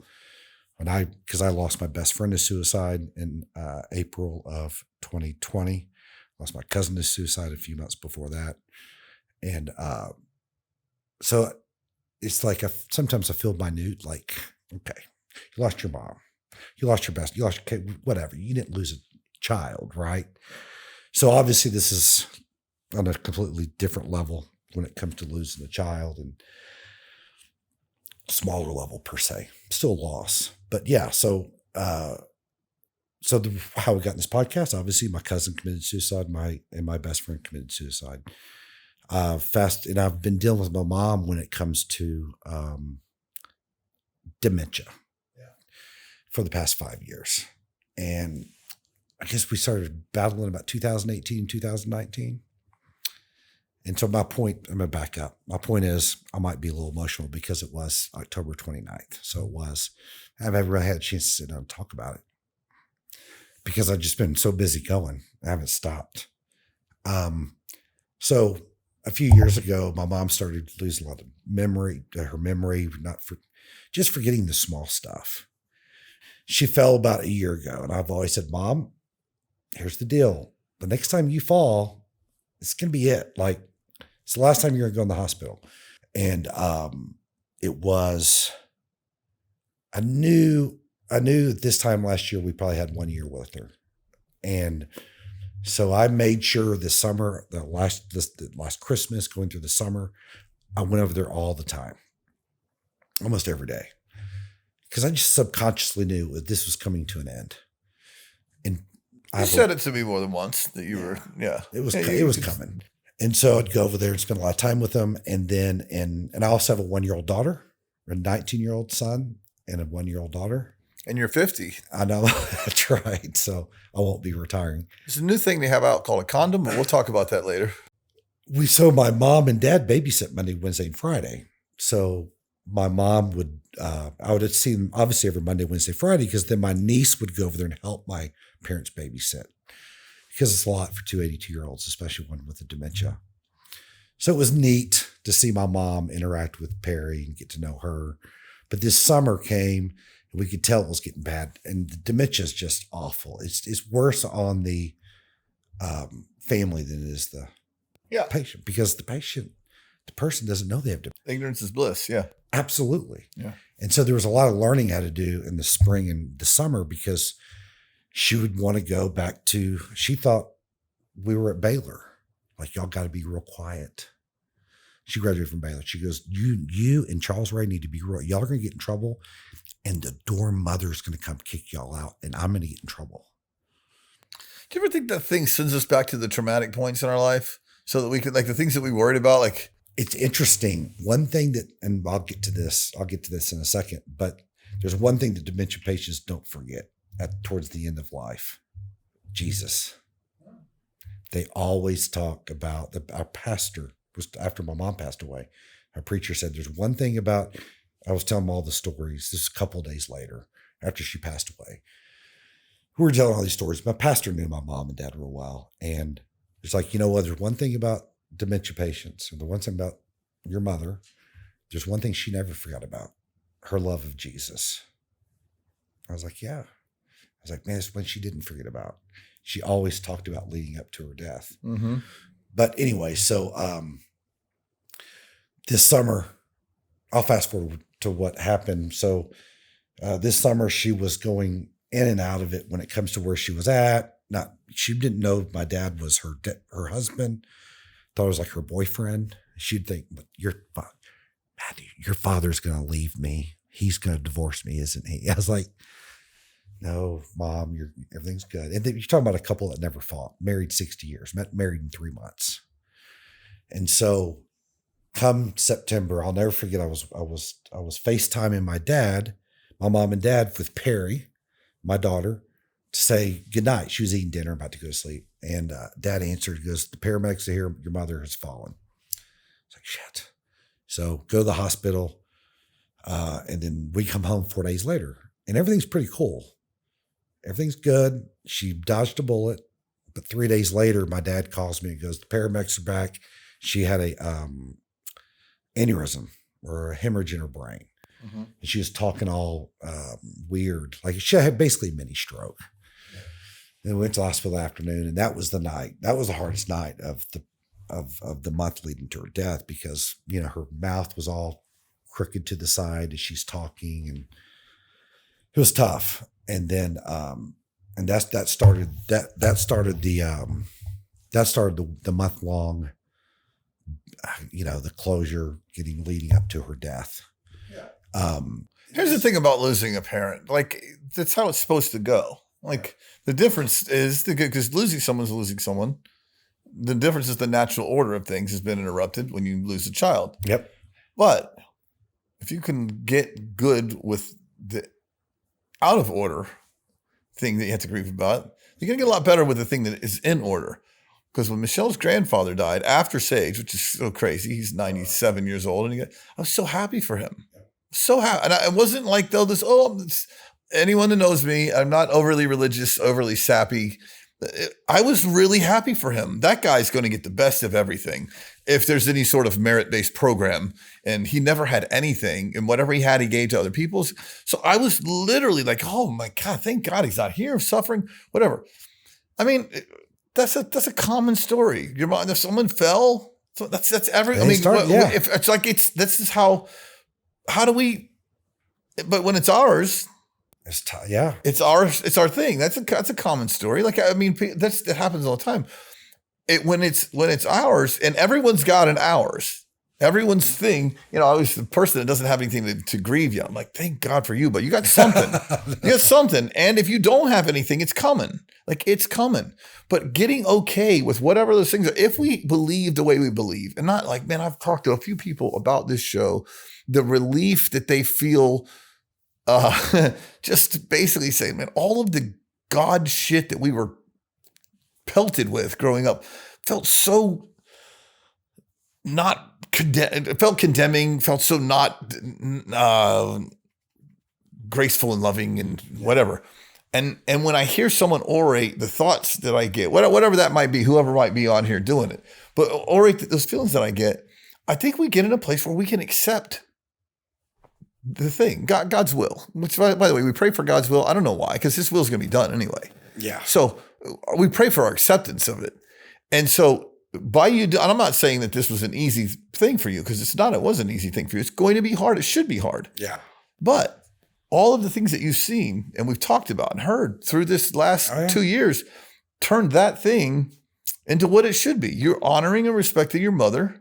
Speaker 2: Because I lost my best friend to suicide in April of 2020. Lost my cousin to suicide a few months before that. And so it's like sometimes I feel minute, like, okay, you lost your mom, you lost your best, you lost your kid, whatever. You didn't lose a child, right? So obviously this is on a completely different level when it comes to losing a child, and smaller level per se, still a loss. But yeah, so how we got in this podcast, obviously my cousin committed suicide, my best friend committed suicide. And I've been dealing with my mom when it comes to dementia for the past 5 years. And I guess we started battling about 2018, 2019. And so my point, I'm going to back up. My point is I might be a little emotional because it was October 29th. So it was, I've never really had a chance to sit down and talk about it because I've just been so busy going. I haven't stopped. So a few years ago, my mom started to lose a lot of her memory, just forgetting the small stuff. She fell about a year ago, and I've always said, Mom, here's the deal. The next time you fall, it's going to be it. Like, it's the last time you're going to go in the hospital. And it was, I knew this time last year, we probably had 1 year with her. And so I made sure this summer, the last Christmas, going through the summer, I went over there all the time, almost every day, because I just subconsciously knew that this was coming to an end. And
Speaker 1: you said it to me more than once that you were,
Speaker 2: it was coming. And so I'd go over there and spend a lot of time with them. And then, and I also have a 1-year-old daughter, a 19-year-old son, and a 1-year-old daughter.
Speaker 1: And you're 50.
Speaker 2: I know. That's right. So I won't be retiring.
Speaker 1: There's a new thing they have out called a condom, but we'll talk about that later.
Speaker 2: So my mom and dad babysit Monday, Wednesday, and Friday. So my mom would, I would see them obviously every Monday, Wednesday, Friday, because then my niece would go over there and help my parents babysit, because it's a lot for two 82-year-olds, especially one with the dementia. So it was neat to see my mom interact with Perry and get to know her. But this summer came, and we could tell it was getting bad. And the dementia is just awful. It's worse on the family than it is the patient, because the person doesn't know they have dementia.
Speaker 1: Ignorance is bliss. Yeah.
Speaker 2: Absolutely.
Speaker 1: Yeah.
Speaker 2: And so there was a lot of learning how to do in the spring and the summer, because she would want to go back to, she thought we were at Baylor. Like, y'all got to be real quiet. She graduated from Baylor. She goes, you and Charles Ray need to be real. Y'all are going to get in trouble, and the dorm mother's going to come kick y'all out, and I'm going to get in trouble.
Speaker 1: Do you ever think that thing sends us back to the traumatic points in our life so that we could, like, the things that we worried about, like?
Speaker 2: It's interesting. One thing that, and I'll get to this in a second, but there's one thing that dementia patients don't forget towards the end of life: Jesus. They always talk about our pastor was, after my mom passed away, our preacher said, there's one thing about, I was telling them all the stories. This is a couple of days later after she passed away. We were telling all these stories. My pastor knew my mom and dad real well. And it's like, you know what? There's one thing about dementia patients, and the one thing about your mother, there's one thing she never forgot about: her love of Jesus. I was like, yeah. I was like, man, it's one she didn't forget about. She always talked about leading up to her death. Mm-hmm. But anyway, so this summer, I'll fast forward to what happened. So this summer, she was going in and out of it when it comes to where she was at. She didn't know my dad was her husband. Thought it was like her boyfriend. She'd think, but your father's going to leave me. He's going to divorce me, isn't he? I was like, no, Mom, everything's good. And then you're talking about a couple that never fought, married 60 years, married in 3 months. And so come September, I'll never forget, I was FaceTiming my mom and dad with Perry, my daughter, to say goodnight. She was eating dinner, about to go to sleep. And Dad answered, goes, the paramedics are here. Your mother has fallen. It's like, shit. So go to the hospital. And then we come home 4 days later, and everything's pretty cool. Everything's good. She dodged a bullet. But 3 days later, my dad calls me and goes, the paramedics are back. She had a aneurysm, or a hemorrhage in her brain. and she was talking all weird. Like she had basically a mini stroke. And we went to the hospital that afternoon, and that was the night. That was the hardest night of the month leading to her death, because, you know, her mouth was all crooked to the side as she's talking, and it was tough. And then, and that started the month long, you know, the closure leading up to her death.
Speaker 1: Yeah. Here's the thing about losing a parent. Like, that's how it's supposed to go. Like, the difference is because losing someone's losing someone. The difference is the natural order of things has been interrupted when you lose a child.
Speaker 2: Yep.
Speaker 1: But if you can get good with the out of order thing that you have to grieve about, you're going to get a lot better with the thing that is in order. Because when Michelle's grandfather died after Sage, which is so crazy, he's 97 years old, and I was so happy for him. So happy. And it wasn't like, though, anyone that knows me, I'm not overly religious, overly sappy. I was really happy for him. That guy's going to get the best of everything if there's any sort of merit-based program. And he never had anything, and whatever he had, he gave to other people. So I was literally like, oh my God, thank God he's not here suffering, whatever. I mean, that's a common story. Your mom, if someone fell, so that's every. If it's like this is how do we? But when it's ours. It's our thing. That's a common story. Like, I mean, that happens all the time. When it's ours, and everyone's got an ours. Everyone's thing, you know, I was the person that doesn't have anything to grieve you. I'm like, thank God for you, but you got something. You got something. And if you don't have anything, it's coming. Like, it's coming. But getting okay with whatever those things are, if we believe the way we believe, and not like, man, I've talked to a few people about this show, the relief that they feel. Just basically saying, man, all of the God shit that we were pelted with growing up felt so not it felt condemning, felt so not graceful and loving and whatever. And when I hear someone orate the thoughts that I get, whatever that might be, whoever might be on here doing it, but orate those feelings that I get, I think we get in a place where we can accept the thing, God's will, which, by the way, we pray for God's will. I don't know why, because his will is going to be done anyway.
Speaker 2: Yeah.
Speaker 1: So we pray for our acceptance of it. And so by you, and I'm not saying that this was an easy thing for you, because it's not, it was an easy thing for you. It's going to be hard. It should be hard.
Speaker 2: Yeah.
Speaker 1: But all of the things that you've seen and we've talked about and heard through this last 2 years turned that thing into what it should be. You're honoring and respecting your mother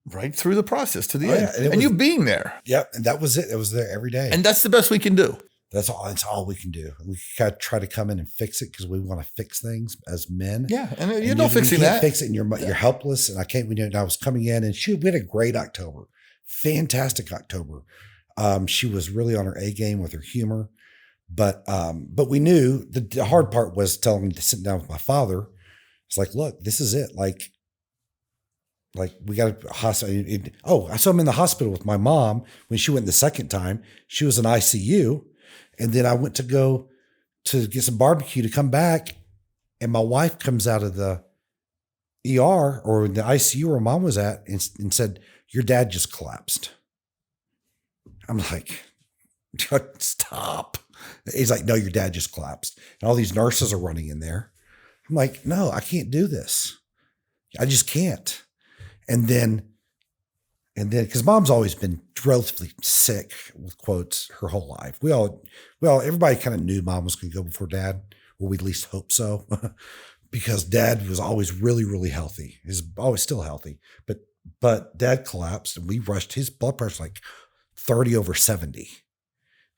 Speaker 1: right through the process to the end. Yeah. And you being there.
Speaker 2: Yep. And that was it. It was there every day.
Speaker 1: And that's the best we can do.
Speaker 2: That's all we can do. We gotta try to come in and fix it because we want to fix things as men.
Speaker 1: Yeah. And you're not fixing that.
Speaker 2: Fix it, and you're helpless. And I was coming in, and we had a great October. Fantastic October. She was really on her A game with her humor. But we knew the hard part was telling me to sit down with my father. It's like, look, this is it. Like we got a hospital. I saw him in the hospital with my mom when she went the second time. She was in ICU. And then I went to go to get some barbecue to come back. And my wife comes out of the ER or the ICU where mom was at and said, your dad just collapsed. I'm like, stop. He's like, no, your dad just collapsed. And all these nurses are running in there. I'm like, no, I can't do this. I just can't. And then, because mom's always been relatively sick with quotes her whole life. Everybody kind of knew mom was going to go before dad, or we at least hope so, because dad was always really, really healthy. He's always still healthy, but dad collapsed and we rushed. His blood pressure like 30/70.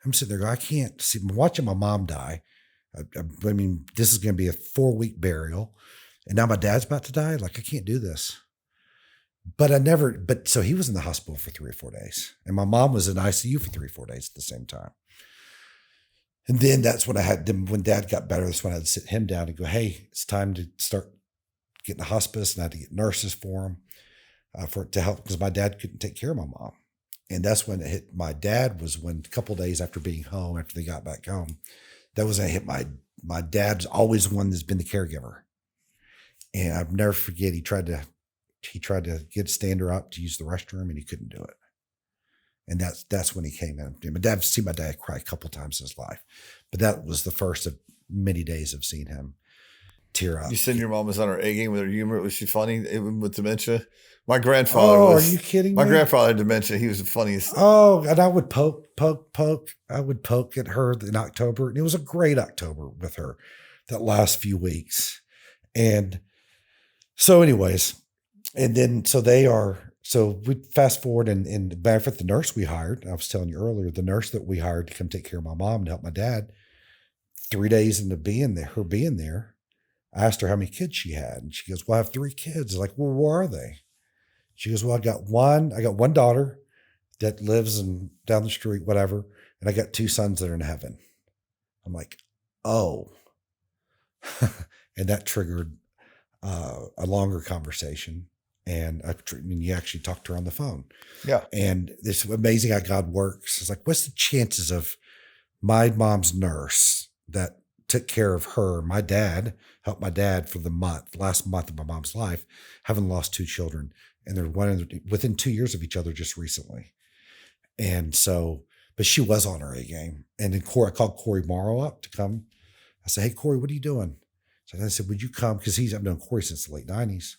Speaker 2: I'm sitting there going, I can't see. I'm watching my mom die. I mean, this is going to be a 4-week burial, and now my dad's about to die. Like, I can't do this. So he was in the hospital for 3 or 4 days, and my mom was in ICU for 3 or 4 days at the same time. And then that's when when dad got better, that's when I had to sit him down and go, hey, it's time to start getting a hospice, and I had to get nurses for him to help, because my dad couldn't take care of my mom. And that's when it hit my dad, was when a couple of days after being home, after they got back home, that was when it hit my dad's always the one that's been the caregiver. And I'll never forget, he tried to stand her up to use the restroom, and he couldn't do it. And that's when he came in. I've seen my dad cry a couple times in his life, but that was the first of many days of seeing him tear up.
Speaker 1: You said your mom was on her A game with her humor. Was she funny even with dementia? My grandfather
Speaker 2: Oh,
Speaker 1: was.
Speaker 2: are you kidding
Speaker 1: my
Speaker 2: me?
Speaker 1: grandfather had dementia. He was the funniest.
Speaker 2: Oh, and I would poke. I would poke at her in October. And it was a great October with her, that last few weeks. And so anyways, and then so we fast forward and matter of fact, the nurse we hired, I was telling you earlier, the nurse that we hired to come take care of my mom and help my dad, 3 days into being there, I asked her how many kids she had. And she goes, well, I have 3 kids. I was like, well, where are they? She goes, well, I got one daughter that lives down the street, whatever. And I got 2 sons that are in heaven. I'm like, oh. And that triggered a longer conversation. And you actually talked to her on the phone.
Speaker 1: Yeah.
Speaker 2: And it's amazing how God works. It's like, what's the chances of my mom's nurse that took care of her, my dad, helped my dad for the last month of my mom's life, having lost 2 children. And they're within 2 years of each other just recently. And so, but she was on her A game. And then I called Cory Morrow up to come. I said, hey, Cory, what are you doing? So I said, would you come? Because I've known Cory since the late 90s.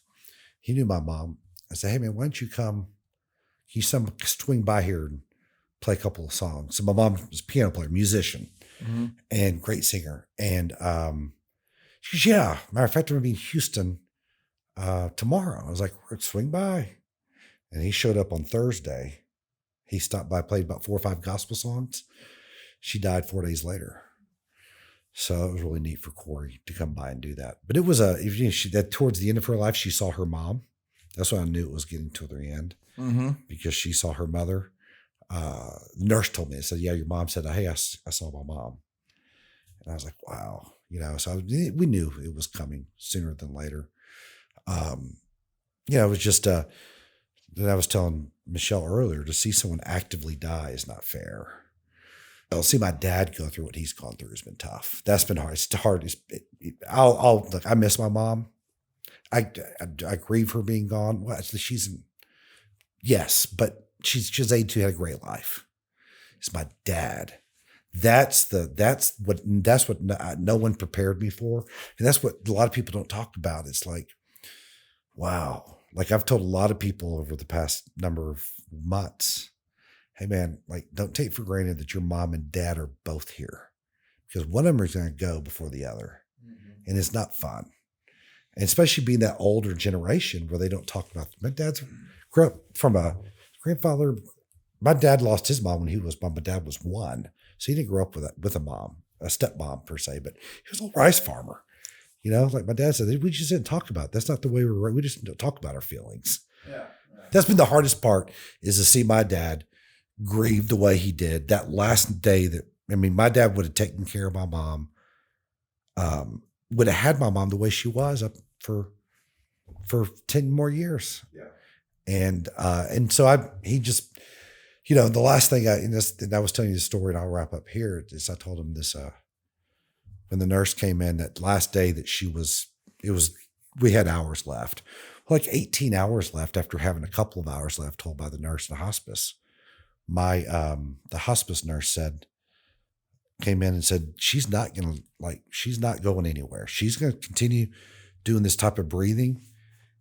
Speaker 2: He knew my mom. I said, hey, man, why don't you come? Can you swing by here and play a couple of songs? So my mom was a piano player, musician, and great singer. And she goes, yeah. Matter of fact, I'm going to be in Houston tomorrow. I was like, swing by. And he showed up on Thursday. He stopped by, played about 4 or 5 gospel songs. She died 4 days later. So it was really neat for Cory to come by and do that. But it was that towards the end of her life, she saw her mom. That's when I knew it was getting to the end, because she saw her mother. The nurse told me, I said, yeah, your mom said, hey, I saw my mom. And I was like, wow. So we knew it was coming sooner than later. It was just, that I was telling Michelle earlier, to see someone actively die is not fair. I'll see my dad go through what he's gone through has been tough. That's been hard. It's hard. I miss my mom. I grieve her being gone. Well, yes, but she's 82, had a great life. It's my dad. That's what no one prepared me for. And that's what a lot of people don't talk about. It's like, wow. Like I've told a lot of people over the past number of months, hey man, like don't take for granted that your mom and dad are both here, because one of them is going to go before the other. And it's not fun. And especially being that older generation where they don't talk about, my dad's grew up from a grandfather. My dad lost his mom when my dad was 1. So he didn't grow up with a mom, a stepmom per se, but he was a rice farmer. Like my dad said, we just didn't talk about it. That's not the way we just don't talk about our feelings. Yeah. That's been the hardest part, is to see my dad grieve the way he did that last day. My dad would have taken care of my mom, would have had my mom the way she was up for 10 more years. Yeah. And so he just, the last thing I was telling you the story, and I'll wrap up here, is I told him this, when the nurse came in that last day that we had hours left, like 18 hours left after having a couple of hours left, told by the nurse in the hospice. The hospice nurse came in and said, she's not going anywhere. She's going to continue doing this type of breathing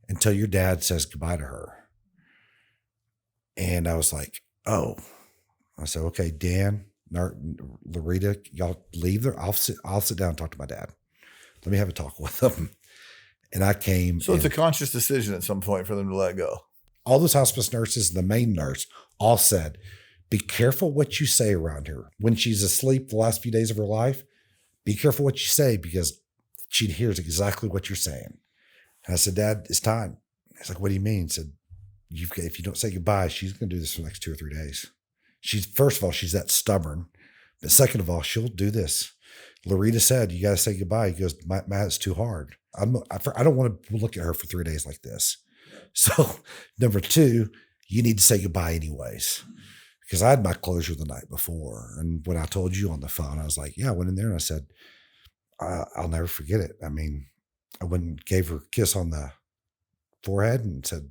Speaker 2: until your dad says goodbye to her. And I was like, oh. I said, okay, Dan, Loretta, y'all leave there. I'll sit down and talk to my dad. Let me have a talk with him. And I came.
Speaker 1: So it's a conscious decision at some point for them to let go.
Speaker 2: All those hospice nurses and the main nurse all said, be careful what you say around her. When she's asleep the last few days of her life, be careful what you say, because she hears exactly what you're saying. And I said, Dad, it's time. He's like, what do you mean? I said, if you don't say goodbye, she's going to do this for the next 2 or 3 days. First of all, she's that stubborn. But second of all, she'll do this. Loretta said, you got to say goodbye. He goes, Matt, it's too hard. I don't want to look at her for 3 days like this. So number 2, you need to say goodbye anyways. Because I had my closure the night before. And when I told you on the phone, I was like, yeah, I went in there and I said, I'll never forget it. I went and gave her a kiss on the forehead and said,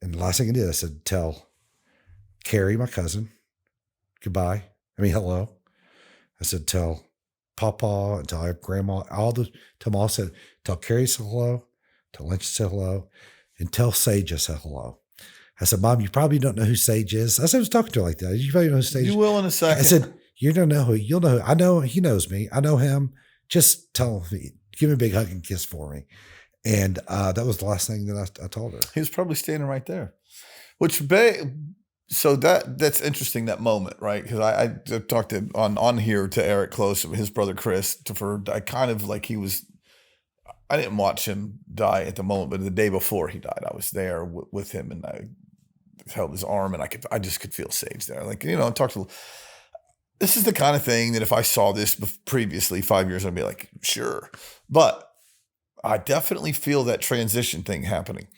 Speaker 2: and the last thing I did, I said, tell Carrie, my cousin, goodbye. Hello. I said, tell Papa and tell Grandma, tell Mom, said, tell Carrie said hello, tell Lynch said hello, and tell Sage I said hello. I said, Mom, you probably don't know who Sage is. I said, I was talking to her like that. You probably know who Sage is.
Speaker 1: You will in a second.
Speaker 2: I said, you don't know who, you'll know who. I know he knows me. I know him. Just tell me, give me a big hug and kiss for me. And that was the last thing that I told her.
Speaker 1: He was probably standing right there. So that's interesting, that moment, right? Because I talked on here to Eric Close, his brother Christopher. I kind of like I didn't watch him die at the moment, but the day before he died, I was there with him, and I held his arm, and I just could feel Sage there. Like, I talked to. This is the kind of thing that if I saw this previously 5 years, I'd be like, sure. But I definitely feel that transition thing happening.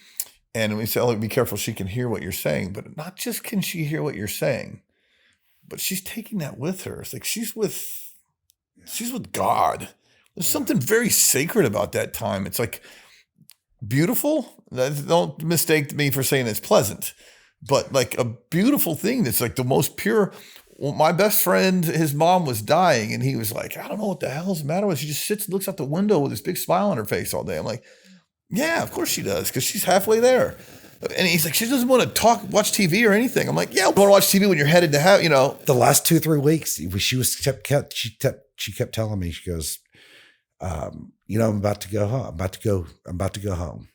Speaker 1: And we say, oh, be careful, she can hear what you're saying. But not just can she hear what you're saying, but she's taking that with her. It's like she's with God. There's something very sacred about that time. It's like beautiful. Don't mistake me for saying it's pleasant, but like a beautiful thing that's like the most pure. Well, my best friend, his mom was dying, and he was like, I don't know what the hell's the matter with her. She just sits and looks out the window with this big smile on her face all day. I'm like, yeah, of course she does, because she's halfway there. And he's like, she doesn't want to watch TV or anything. I'm like, yeah, I want to watch TV when you're headed to have,
Speaker 2: The last 2-3 weeks, she kept telling me, she goes, I'm about to go home. I'm about to go home.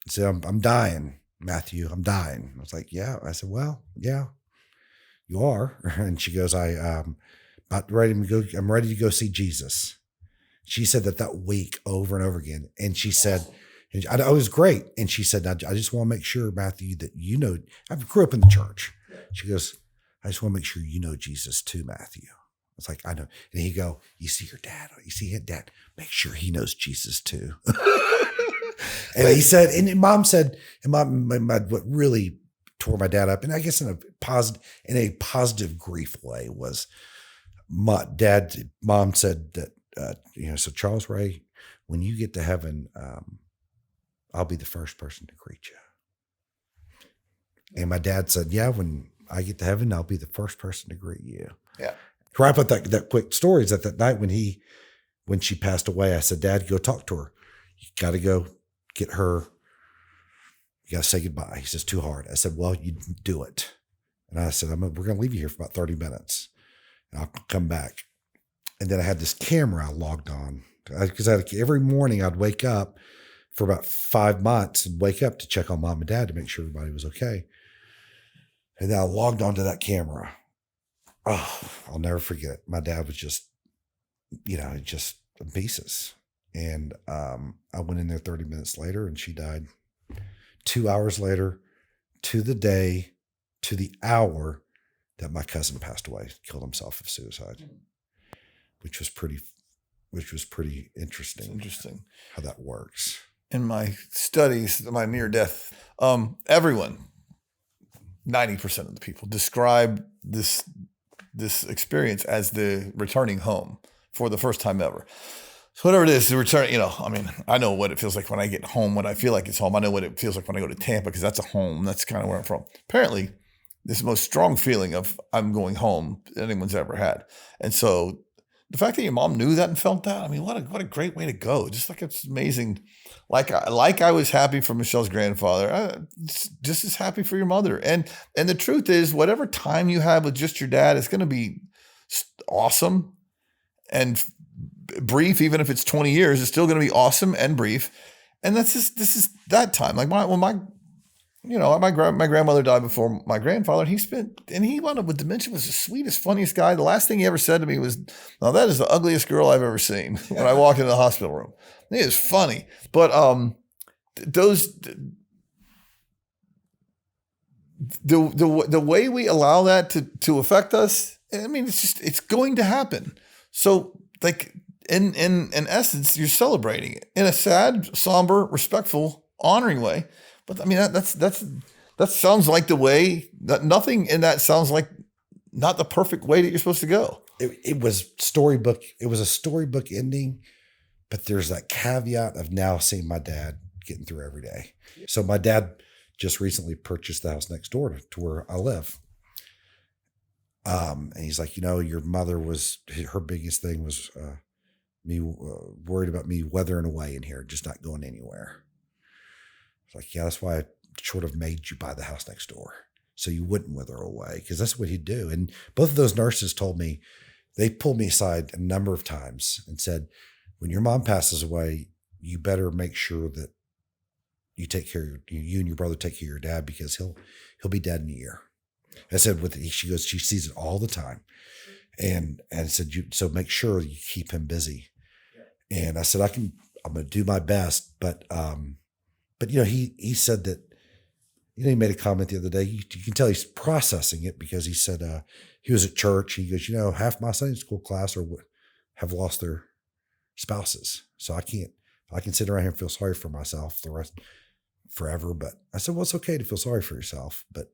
Speaker 2: I said, I'm dying, Matthew. I'm dying. I was like, yeah. I said, well, yeah, you are. And she goes, I'm ready to go see Jesus. She said that week over and over again. And she said, and I was great. And she said, I just want to make sure, Matthew, that I grew up in the church. She goes, I just want to make sure you know Jesus too, Matthew. I was like, I know. And he'd go, you see your dad, dad, make sure he knows Jesus too. And he said, and Mom said, and what really tore my dad up, and I guess in a positive grief way, was Mom said that, so Charles Ray, when you get to heaven, I'll be the first person to greet you. And my dad said, yeah, when I get to heaven, I'll be the first person to greet you.
Speaker 1: Yeah.
Speaker 2: To wrap up that quick story is that night when she passed away, I said, Dad, go talk to her. You got to go get her. You got to say goodbye. He says, too hard. I said, well, you do it. And I said, we're going to leave you here for about 30 minutes. And I'll come back. And then I had this camera I logged on because every morning I'd wake up for about 5 months and wake up to check on Mom and Dad to make sure everybody was okay. And then I logged onto that camera. Oh, I'll never forget it. My dad was just in pieces. And I went in there 30 minutes later and she died 2 hours later, to the day, to the hour that my cousin passed away, killed himself of suicide, which was pretty interesting.
Speaker 1: It's interesting
Speaker 2: how that works.
Speaker 1: In my studies, my near death, everyone, 90% of the people describe this experience as the returning home for the first time ever. So whatever it is, the return, I know what it feels like when I get home, when I feel like it's home. I know what it feels like when I go to Tampa, because that's a home. That's kind of where I'm from. Apparently, this is the most strong feeling of I'm going home anyone's ever had. And so the fact that your mom knew that and felt that, what a great way to go. Just like it's amazing. Like I was happy for Michelle's grandfather, just as happy for your mother. And the truth is, whatever time you have with just your dad, it's going to be awesome and brief. Even if it's 20 years, it's still going to be awesome and brief. And this is that time. Like my grandmother died before my grandfather. He wound up with dementia. Was the sweetest, funniest guy. The last thing he ever said to me was, "No, that is the ugliest girl I've ever seen." When I walked into the hospital room, he is funny. But the way we allow that to affect us, it's going to happen. So like in essence, you're celebrating it in a sad, somber, respectful, honoring way. But that sounds like the way that nothing in that sounds like not the perfect way that you're supposed to go.
Speaker 2: It was storybook. It was a storybook ending, but there's that caveat of now seeing my dad getting through every day. So my dad just recently purchased the house next door to where I live. And he's like, your mother her biggest thing was me worried about me weathering away in here, just not going anywhere. It's like, yeah, that's why I sort of made you buy the house next door, so you wouldn't wither away, because that's what he'd do. And both of those nurses told me, they pulled me aside a number of times and said, when your mom passes away, you better make sure that you take care of you and your brother take care of your dad, because he'll be dead in a year. I said, she goes, she sees it all the time. And I said, so make sure you keep him busy. And I said, I'm going to do my best. But he said that, he made a comment the other day. You can tell he's processing it, because he said he was at church. He goes, half my Sunday school class have lost their spouses. So I can sit around here and feel sorry for myself the rest forever. But I said, well, it's okay to feel sorry for yourself. But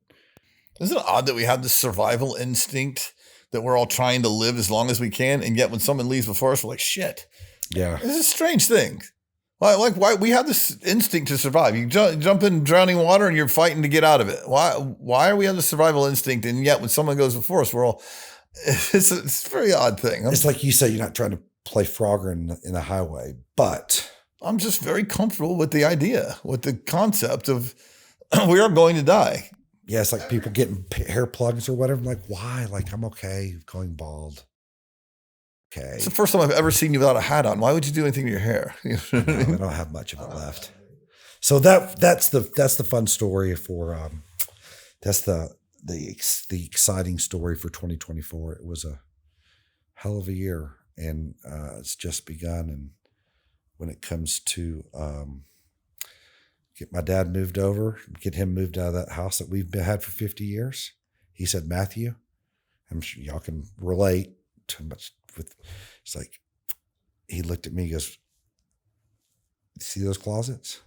Speaker 1: isn't it odd that we have this survival instinct that we're all trying to live as long as we can, and yet when someone leaves before us, we're like, shit.
Speaker 2: Yeah.
Speaker 1: It's a strange thing. Why we have this instinct to survive. You jump in drowning water and you're fighting to get out of it. Why are we on the survival instinct? And yet when someone goes before us, it's a very odd thing.
Speaker 2: It's like you say, you're not trying to play Frogger in the highway, but
Speaker 1: I'm just very comfortable with the idea, with the concept of we are going to die.
Speaker 2: Yeah, it's like people getting hair plugs or whatever. I'm like, why? Like, I'm okay going bald. Okay.
Speaker 1: It's the first time I've ever seen you without a hat on. Why would you do anything to your hair?
Speaker 2: I don't have much of it left. So that's the fun story for that's the exciting story for 2024. It was a hell of a year, and it's just begun. And when it comes to get my dad moved over, get him moved out of that house that we've had for 50 years. He said, Matthew, I'm sure y'all can relate to much with, it's like, he looked at me, he goes, see those closets?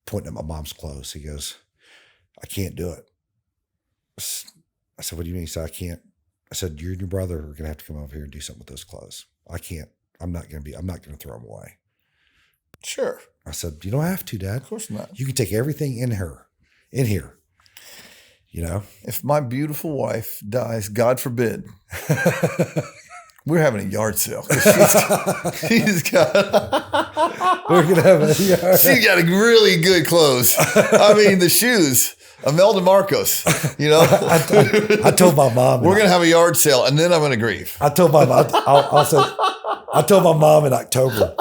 Speaker 2: Pointing at my mom's clothes. He goes, I can't do it. I said, what do you mean? He said, I can't. I said, you and your brother are going to have to come over here and do something with those clothes. I can't. I'm not going to throw them away.
Speaker 1: Sure.
Speaker 2: I said, you don't have to, Dad.
Speaker 1: Of course not.
Speaker 2: You can take everything in here.
Speaker 1: If my beautiful wife dies, God forbid, we're having a yard sale. She's got
Speaker 2: we're gonna have a yard.
Speaker 1: She's got a really good clothes. I mean, the shoes. Imelda Marcos,
Speaker 2: I told my mom
Speaker 1: we're gonna have a yard sale, and then I'm gonna grieve.
Speaker 2: I told my mom. I told my mom in October.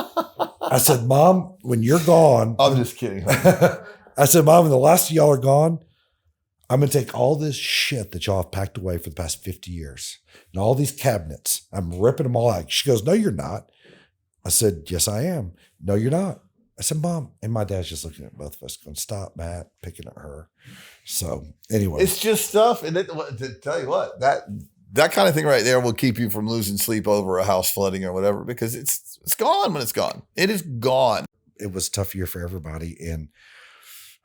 Speaker 2: I said, Mom, when you're gone,
Speaker 1: I'm just kidding.
Speaker 2: I said, Mom, when the last of y'all are gone, I'm going to take all this shit that y'all have packed away for the past 50 years and all these cabinets. I'm ripping them all out. She goes, no, you're not. I said, yes, I am. No, you're not. I said, Mom. And my dad's just looking at both of us going, stop, Matt, picking at her. So anyway.
Speaker 1: It's just stuff. And to tell you what, that kind of thing right there will keep you from losing sleep over a house flooding or whatever, because it's gone when it's gone. It is gone.
Speaker 2: It was a tough year for everybody. And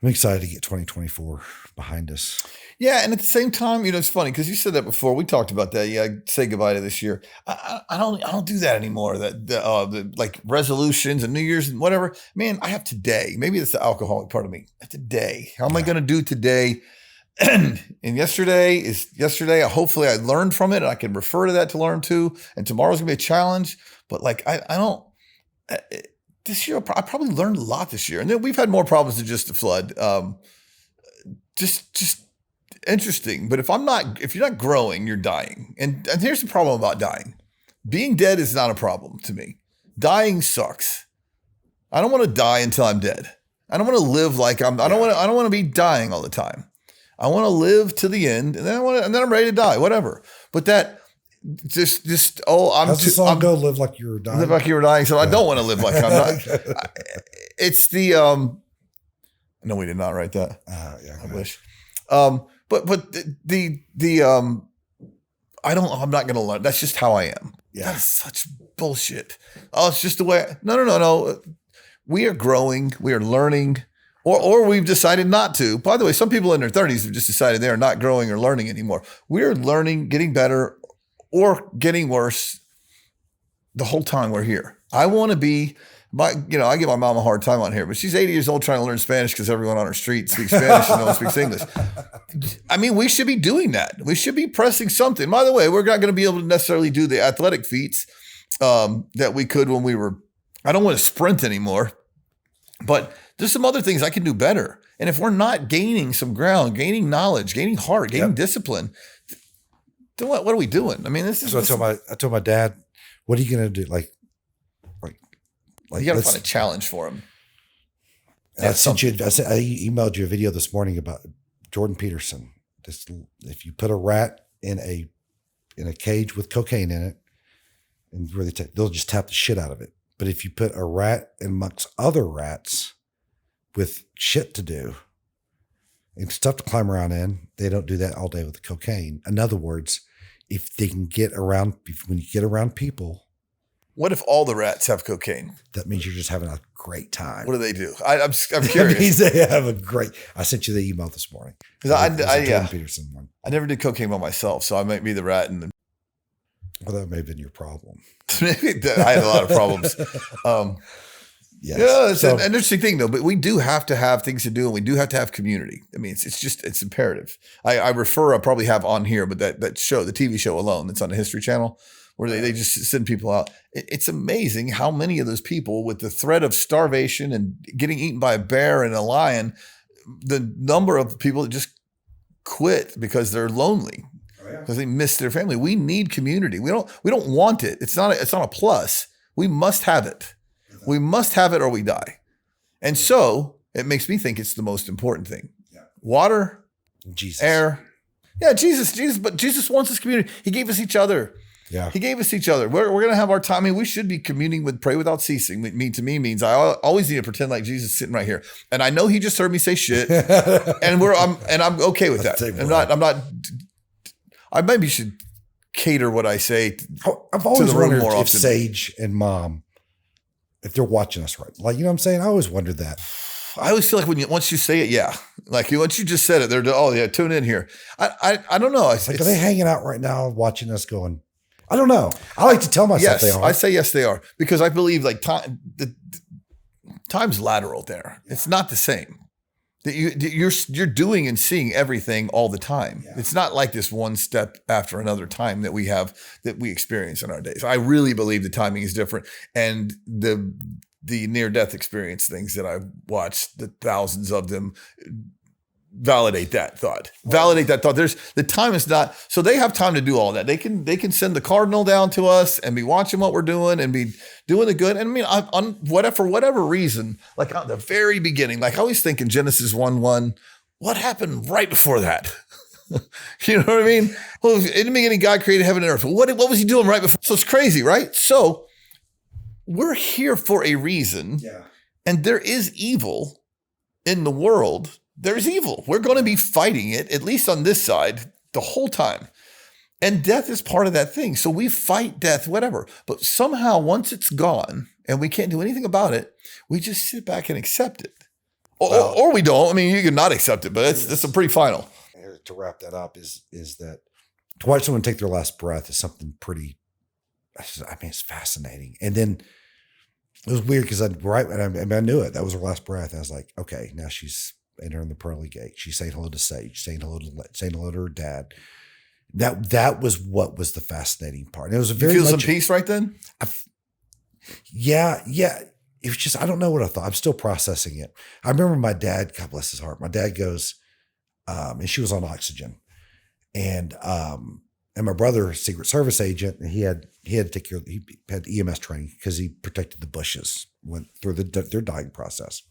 Speaker 2: I'm excited to get 2024 behind us.
Speaker 1: Yeah. And at the same time, it's funny because you said that before. We talked about that. Yeah. Say goodbye to this year. I don't do that anymore. The like resolutions and New Year's and whatever, man, I have today. Maybe it's the alcoholic part of me. Today. How am I going to do today? And yesterday is yesterday. Hopefully I learned from it and I can refer to that to learn to. And tomorrow's gonna be a challenge. But like, this year, I probably learned a lot this year. And then we've had more problems than just the flood. Just interesting. But if you're not growing, you're dying. And here's the problem about dying. Being dead is not a problem to me. Dying sucks. I don't want to die until I'm dead. I don't want to live like I don't want to be dying all the time. I want to live to the end, and then I'm ready to die, whatever. But that
Speaker 2: How's the song go? Live like you were dying.
Speaker 1: Live like you were dying. So I don't want to live like I'm not. It's the no, we did not write that.
Speaker 2: Yeah,
Speaker 1: I wish. But I'm not going to learn. That's just how I am.
Speaker 2: Yeah,
Speaker 1: that's such bullshit. Oh, it's just the way. No. We are growing. We are learning. Or we've decided not to. By the way, some people in their 30s have just decided they're not growing or learning anymore. We're learning, getting better, or getting worse the whole time we're here. I want to be I give my mom a hard time on here, but she's 80 years old trying to learn Spanish because everyone on her street speaks Spanish and no one speaks English. I mean, we should be doing that. We should be pressing something. By the way, we're not going to be able to necessarily do the athletic feats that we could when we were, I don't want to sprint anymore, but there's some other things I can do better. And if we're not gaining some ground, gaining knowledge, gaining heart, gaining discipline, then what are we doing? I mean, this is.
Speaker 2: So I told my dad, what are you going to do? Like,
Speaker 1: you got to find a challenge for him.
Speaker 2: I emailed you a video this morning about Jordan Peterson. If you put a rat in a cage with cocaine in it, and where they'll just tap the shit out of it. But if you put a rat amongst other rats with shit to do and stuff to climb around in, they don't do that all day with the cocaine. In other words, if they can when you get around people.
Speaker 1: What if all the rats have cocaine?
Speaker 2: That means you're just having a great time.
Speaker 1: What do they do? I'm curious.
Speaker 2: That means they have a great. I sent you the email this morning. Jordan Peterson one.
Speaker 1: I never did cocaine by myself, so I might be the rat in the.
Speaker 2: Well, that may have been your problem.
Speaker 1: Maybe I had a lot of problems.
Speaker 2: Yes.
Speaker 1: Yeah, it's an interesting thing though. But we do have to have things to do, and we do have to have community. I mean, it's imperative. I probably have on here, but that show, the TV show alone, that's on the History Channel, where they just send people out. It's amazing how many of those people, with the threat of starvation and getting eaten by a bear and a lion, the number of people that just quit because they're lonely. Because they miss their family. We need community. We don't want it. It's not a plus. We must have it. We must have it or we die. And so it makes me think it's the most important thing. Yeah. Water,
Speaker 2: Jesus,
Speaker 1: air. Yeah, Jesus, but Jesus wants this community. He gave us each other.
Speaker 2: Yeah.
Speaker 1: He gave us each other. We're going to have our time. I mean, we should be communing with pray without ceasing. To me means I always need to pretend like Jesus is sitting right here. And I know he just heard me say shit. and I'm okay with that. I maybe should cater what I say
Speaker 2: I've always wondered
Speaker 1: more
Speaker 2: if
Speaker 1: often.
Speaker 2: Sage and Mom, if they're watching us right. Like, you know what I'm saying? I always wondered that.
Speaker 1: I always feel like once you say it, yeah. Like once you just said it, they're tune in here. I don't know.
Speaker 2: Are they hanging out right now watching us going, I don't know. I like to tell myself they are.
Speaker 1: I say yes, they are. Because I believe like time's lateral there. It's not the same. You're doing and seeing everything all the time. Yeah. It's not like this one step after another time that we experience in our days. I really believe the timing is different. And the near-death experience things that I've watched, the thousands of them, validate that thought. There's the time is not, so they have time to do all that. They can send the cardinal down to us and be watching what we're doing and be doing the good. And I mean, for whatever reason, like at the very beginning, like I always think in Genesis 1:1, what happened right before that? You know what I mean? Well, in the beginning, God created heaven and earth. What was he doing right before? So it's crazy, right? So we're here for a reason.
Speaker 2: Yeah.
Speaker 1: And there is evil in the world. There's evil. We're going to be fighting it, at least on this side, the whole time. And death is part of that thing. So we fight death, whatever. But somehow once it's gone and we can't do anything about it, we just sit back and accept it. Or we don't. I mean, you can not accept it, but it's a pretty final.
Speaker 2: To wrap that up is that to watch someone take their last breath is something pretty, it's fascinating. And then it was weird because I knew it. That was her last breath. I was like, okay, now she's entering the pearly gate. She's saying hello to Sage, saying hello to her dad. That was what was the fascinating part. And it was
Speaker 1: you feel some peace right then?
Speaker 2: Yeah. It was just, I don't know what I thought. I'm still processing it. I remember my dad, God bless his heart. My dad goes, and she was on oxygen, and my brother, Secret Service agent, and he had to take care. He had EMS training because he protected the bushes, went through their dying process.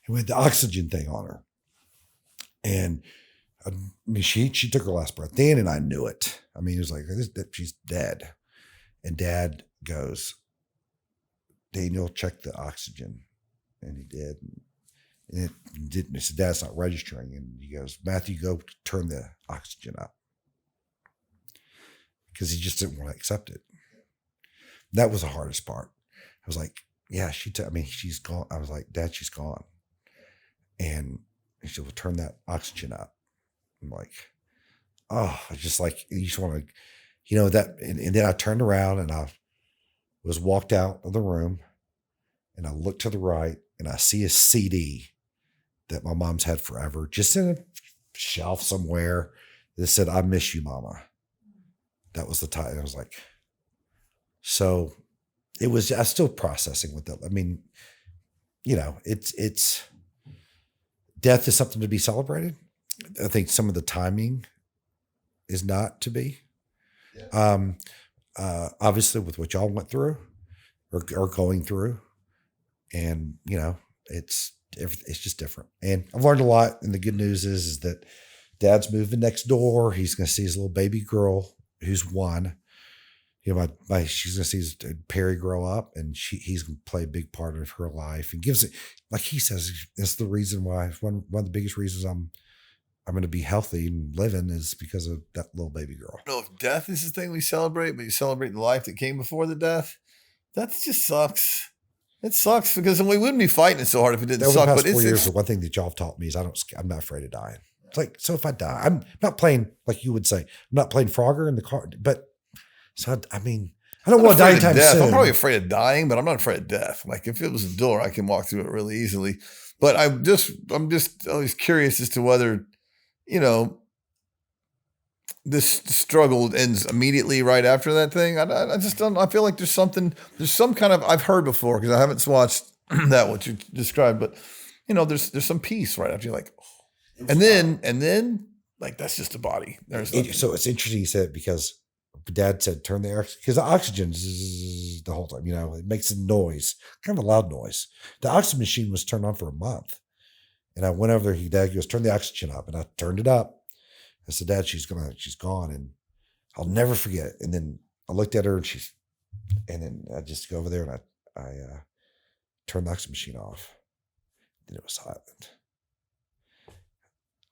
Speaker 2: He had the oxygen thing on her, and I mean, she took her last breath. Dan and I knew it. I mean, it was like, she's dead, and Dad goes, Daniel, check the oxygen, and he did. And it didn't. He said, Dad's not registering. And he goes, Matthew, go turn the oxygen up. Because he just didn't want to accept it. That was the hardest part. I was like, yeah, she's gone. I was like, Dad, she's gone. And he said, well, turn that oxygen up. I'm like, oh, I just like, you just want to, that. And then I turned around and I was walked out of the room. and I look to the right and I see a CD that my mom's had forever, just in a shelf somewhere that said, "I miss you, Mama." That was the title. I was like, so it was, I was still processing with that. I mean, you know, it's death is something to be celebrated. I think some of the timing is not to be. Yeah. Obviously with what y'all went through or going through, and you know, it's just different. And I've learned a lot. And the good news is that Dad's moving next door. He's going to see his little baby girl who's 1. You know, she's going to see his Perry grow up, and he's going to play a big part of her life, and gives it, like he says, that's the reason why, one of the biggest reasons I'm going to be healthy and living is because of that little baby girl.
Speaker 1: I don't know if death is the thing we celebrate, but you celebrate the life that came before the death. That just sucks. It sucks because we wouldn't be fighting it so hard if it didn't suck.
Speaker 2: But 4 years, the one thing that y'all have taught me is I'm not afraid of dying. It's like, so if I die, I'm not playing, like you would say, I'm not playing Frogger in the car, but so I mean, I don't want to die anytime soon.
Speaker 1: I'm probably afraid of dying, but I'm not afraid of death. Like if it was a door, I can walk through it really easily. But I'm just always curious as to whether, you know, this struggle ends immediately right after that thing. I just don't. I feel like there's some kind of, I've heard before because I haven't watched that what you described, but you know, there's some peace right after you're like, oh. and then like that's just a body.
Speaker 2: So it's interesting you said, because Dad said turn the air, because the oxygen is the whole time. You know, it makes a noise, kind of a loud noise. The oxygen machine was turned on for a month, and I went over there. Dad goes, turn the oxygen up, and I turned it up. I said, Dad, she's gone. And I'll never forget. And then I looked at her and then I just go over there and I turned the oxygen machine off. Then it was silent.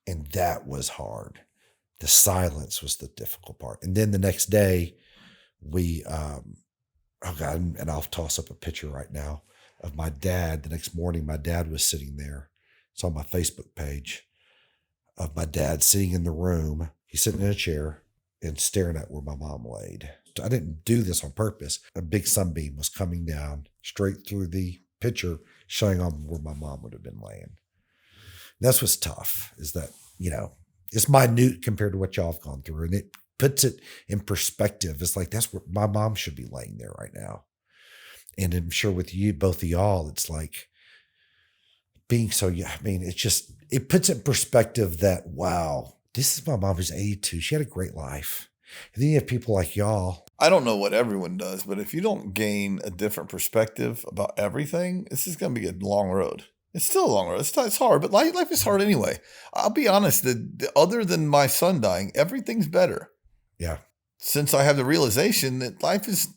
Speaker 2: And that was hard. The silence was the difficult part. And then the next day we, oh God, and I'll toss up a picture right now of my dad. The next morning, my dad was sitting there. It's on my Facebook page. Of my dad sitting in the room. He's sitting in a chair and staring at where my mom laid. I didn't do this on purpose. A big sunbeam was coming down straight through the picture, showing on where my mom would have been laying. And that's what's tough, is that, you know, it's minute compared to what y'all have gone through. And it puts it in perspective. It's like, that's where my mom should be laying there right now. And I'm sure with you, both of y'all, it's like being so, I mean, it's just, it puts it in perspective that, wow, this is my mom who's 82. She had a great life. And then you have people like y'all.
Speaker 1: I don't know what everyone does, but if you don't gain a different perspective about everything, this is going to be a long road. It's still a long road. It's hard, but life is hard anyway. I'll be honest, other than my son dying, everything's better.
Speaker 2: Yeah. Since
Speaker 1: I have the realization that life is,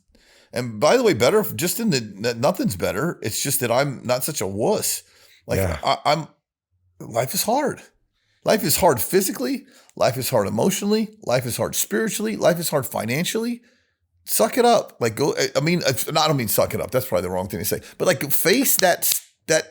Speaker 1: and by the way, better just in that nothing's better. It's just that I'm not such a wuss. Like yeah. Life is hard. Life is hard physically. Life is hard emotionally. Life is hard spiritually. Life is hard financially. Suck it up. Like go. I don't mean suck it up. That's probably the wrong thing to say. But like face that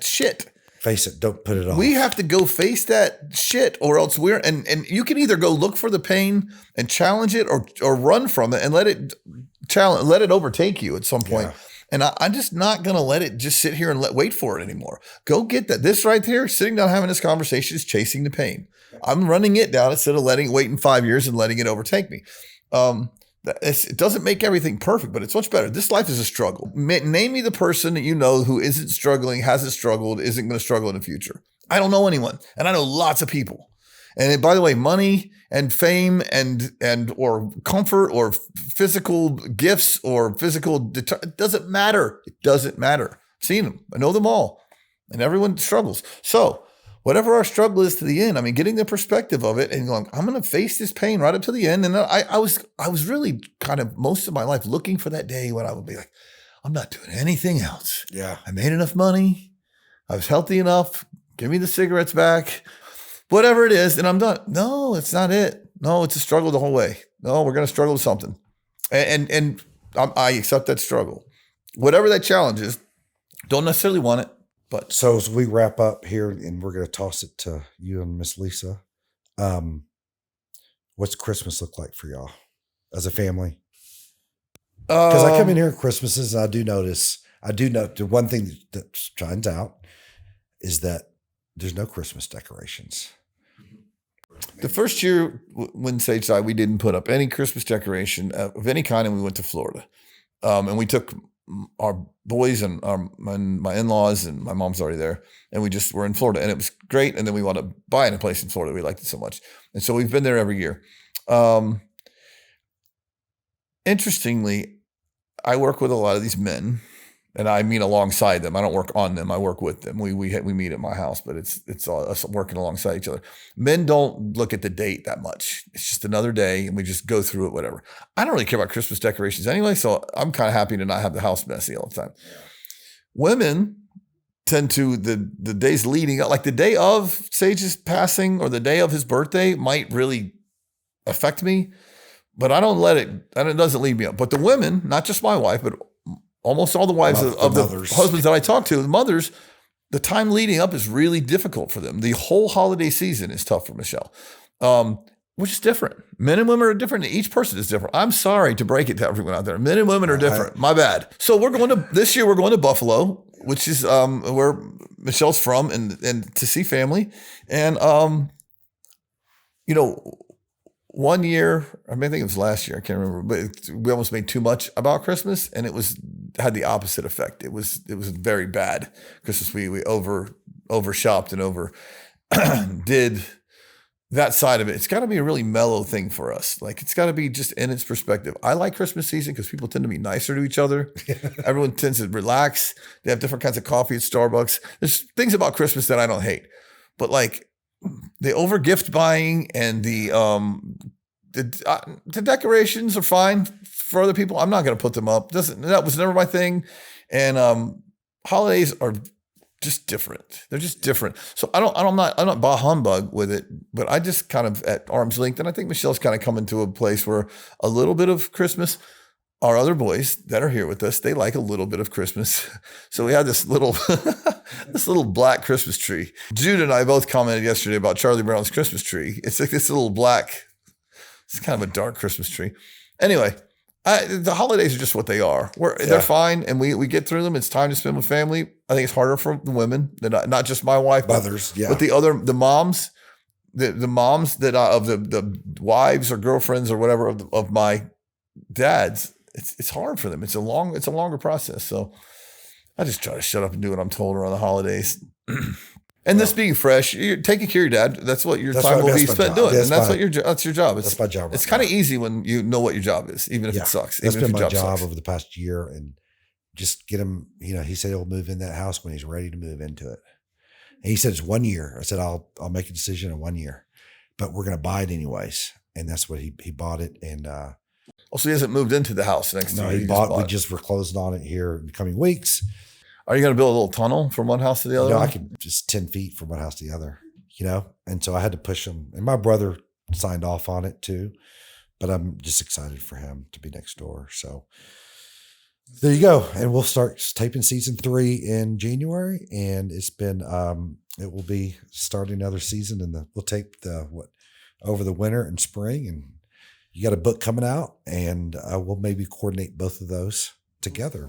Speaker 1: shit.
Speaker 2: Face it. Don't put it off.
Speaker 1: We have to go face that shit, or else and you can either go look for the pain and challenge it, or run from it and let it overtake you at some point. Yeah. And I'm just not going to let it just sit here and wait for it anymore. Go get that. This right here, sitting down having this conversation, is chasing the pain. I'm running it down instead of waiting 5 years and letting it overtake me. It doesn't make everything perfect, but it's much better. This life is a struggle. Name me the person that you know who isn't struggling, hasn't struggled, isn't going to struggle in the future. I don't know anyone. And I know lots of people. And by the way, money and fame and or comfort or physical gifts or physical, it doesn't matter. It doesn't matter. I've seen them. I know them all. And everyone struggles. So whatever our struggle is to the end, I mean, getting the perspective of it and going, I'm going to face this pain right up to the end. And I was really kind of most of my life looking for that day when I would be like, I'm not doing anything else.
Speaker 2: Yeah.
Speaker 1: I made enough money. I was healthy enough. Give me the cigarettes back. Whatever it is, and I'm done. No, it's not it. No, it's a struggle the whole way. No, we're going to struggle with something. And I accept that struggle. Whatever that challenge is, don't necessarily want it, but.
Speaker 2: So as we wrap up here, and we're going to toss it to you and Miss Lisa, what's Christmas look like for y'all as a family? Because I come in here at Christmases and I do notice I do know the one thing that shines out is that there's no Christmas decorations.
Speaker 1: The first year when Sage died, we didn't put up any Christmas decoration of any kind, and we went to Florida. And we took our boys and my in-laws, and my mom's already there, and we just were in Florida, and it was great. And then we wound up buying a place in Florida. We liked it so much. And so we've been there every year. Interestingly, I work with a lot of these men, and I mean alongside them. I don't work on them. I work with them. We meet at my house, but it's all us working alongside each other. Men don't look at the date that much. It's just another day, and we just go through it, whatever. I don't really care about Christmas decorations anyway, so I'm kind of happy to not have the house messy all the time. Yeah. Women tend to, the days leading up, like the day of Sage's passing or the day of his birthday might really affect me, but I don't let it, and it doesn't lead me up. But the women, not just my wife, but almost all the wives of the husbands that I talk to, the mothers, the time leading up is really difficult for them. The whole holiday season is tough for Michelle, which is different. Men and women are different. Each person is different. I'm sorry to break it to everyone out there. Men and women are different. My bad. So this year we're going to Buffalo, which is where Michelle's from, and to see family. And, 1 year, I think it was last year, I can't remember, but we almost made too much about Christmas, and it had the opposite effect. It was very bad Christmas. We over shopped and over did that side of it. It's got to be a really mellow thing for us. Like, it's got to be just in its perspective. I like Christmas season because people tend to be nicer to each other. Everyone tends to relax. They have different kinds of coffee at Starbucks. There's things about Christmas that I don't hate, but like, the over gift buying and the decorations are fine for other people. I'm not going to put them up. That was never my thing. And holidays are just different. They're just different. So I'm not bah humbug with it, but I just kind of at arm's length. And I think Michelle's kind of coming to a place where a little bit of Christmas. Our other boys that are here with us, they like a little bit of Christmas. So we had this little black Christmas tree. Jude and I both commented yesterday about Charlie Brown's Christmas tree. It's like this little black, it's kind of a dark Christmas tree. Anyway, the holidays are just what they are. They're fine, and we get through them. It's time to spend with family. I think it's harder for the women, not just my wife,
Speaker 2: mothers,
Speaker 1: but the moms, the moms that of the wives or girlfriends or whatever of my dads. It's hard for them. It's a longer process. So I just try to shut up and do what I'm told around the holidays. And this being fresh, you're taking care of your dad. That's what your time will be spent doing. And that's your job.
Speaker 2: That's my job.
Speaker 1: It's kind of easy when you know what your job is, even if it sucks.
Speaker 2: That's been my job over the past year, and just get him, he said he'll move in that house when he's ready to move into it. And he said it's 1 year. I said, I'll make a decision in 1 year, but we're going to buy it anyways. And that's what he bought it. And,
Speaker 1: so he hasn't moved into the house next to you.
Speaker 2: We just were closing on it here in the coming weeks.
Speaker 1: Are you going to build a little tunnel from one house to the other?
Speaker 2: I could just 10 feet from one house to the other, and so I had to push him. And my brother signed off on it too, but I'm just excited for him to be next door. So there you go. And we'll start taping season 3 in January. And it's been, it will be starting another season, and we'll tape over the winter and spring, and you got a book coming out, and we'll maybe coordinate both of those together.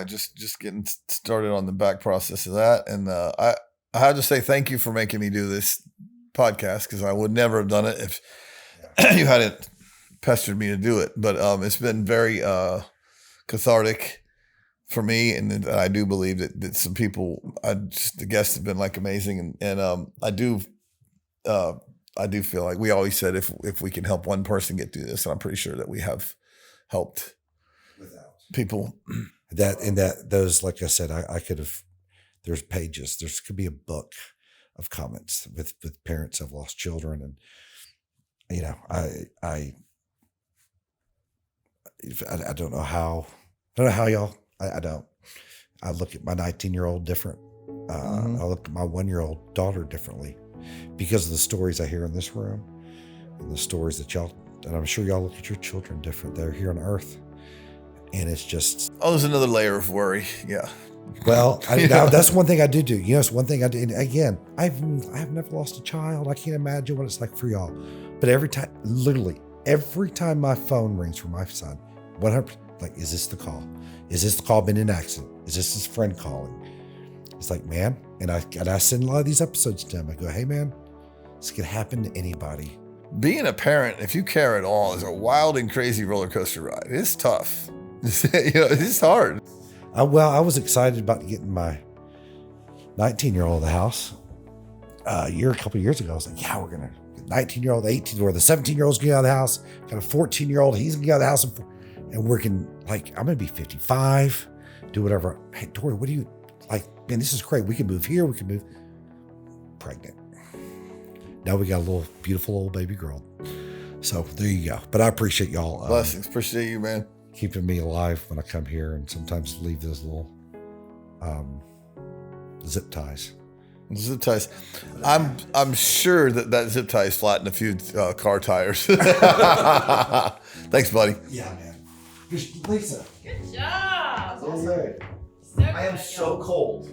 Speaker 1: Just getting started on the back process of that. And I have to say thank you for making me do this podcast, because I would never have done it if you hadn't pestered me to do it. But it's been very cathartic for me, and I do believe that some people, the guests have been like amazing, and I do feel like we always said if we can help one person get through this, and I'm pretty sure that we have helped people.
Speaker 2: Those, like I said, I could have. There's pages. There could be a book of comments with parents who have lost children, and I don't know how. I don't know how y'all. I don't. I look at my 19-year-old different. I look at my 1-year-old daughter differently, because of the stories I hear in this room, and the stories that y'all, and I'm sure y'all look at your children different. They're here on earth, and it's just.
Speaker 1: Oh, there's another layer of worry. Yeah.
Speaker 2: Well, now that's one thing I do. It's one thing I do. And again, I've never lost a child. I can't imagine what it's like for y'all. But every time my phone rings for my son, 100%, Like, is this the call? Is this the call been an accident? Is this his friend calling? It's like, man, and I send a lot of these episodes to him. I go, hey man, this could happen to anybody.
Speaker 1: Being a parent, if you care at all, is a wild and crazy roller coaster ride. It's tough. It's hard.
Speaker 2: I was excited about getting my 19-year-old in the house. A couple of years ago, I was like, yeah, we're gonna 19-year-old, 18, or the 17-year-old's gonna get out of the house. Got a 14-year-old, he's gonna get out of the house, and working like I'm gonna be 55, do whatever. Hey, Tori, what do you like? Man, this is great. We can move here. We can move. Pregnant. Now we got a little beautiful old baby girl. So there you go. But I appreciate y'all.
Speaker 1: Blessings. Appreciate you, man.
Speaker 2: Keeping me alive when I come here, and sometimes leave those little zip ties.
Speaker 1: Zip ties. I'm sure that zip ties flattened a few car tires. Thanks, buddy.
Speaker 2: Yeah, man. Lisa.
Speaker 3: Good job.
Speaker 2: Awesome.
Speaker 3: So
Speaker 1: I am so cold.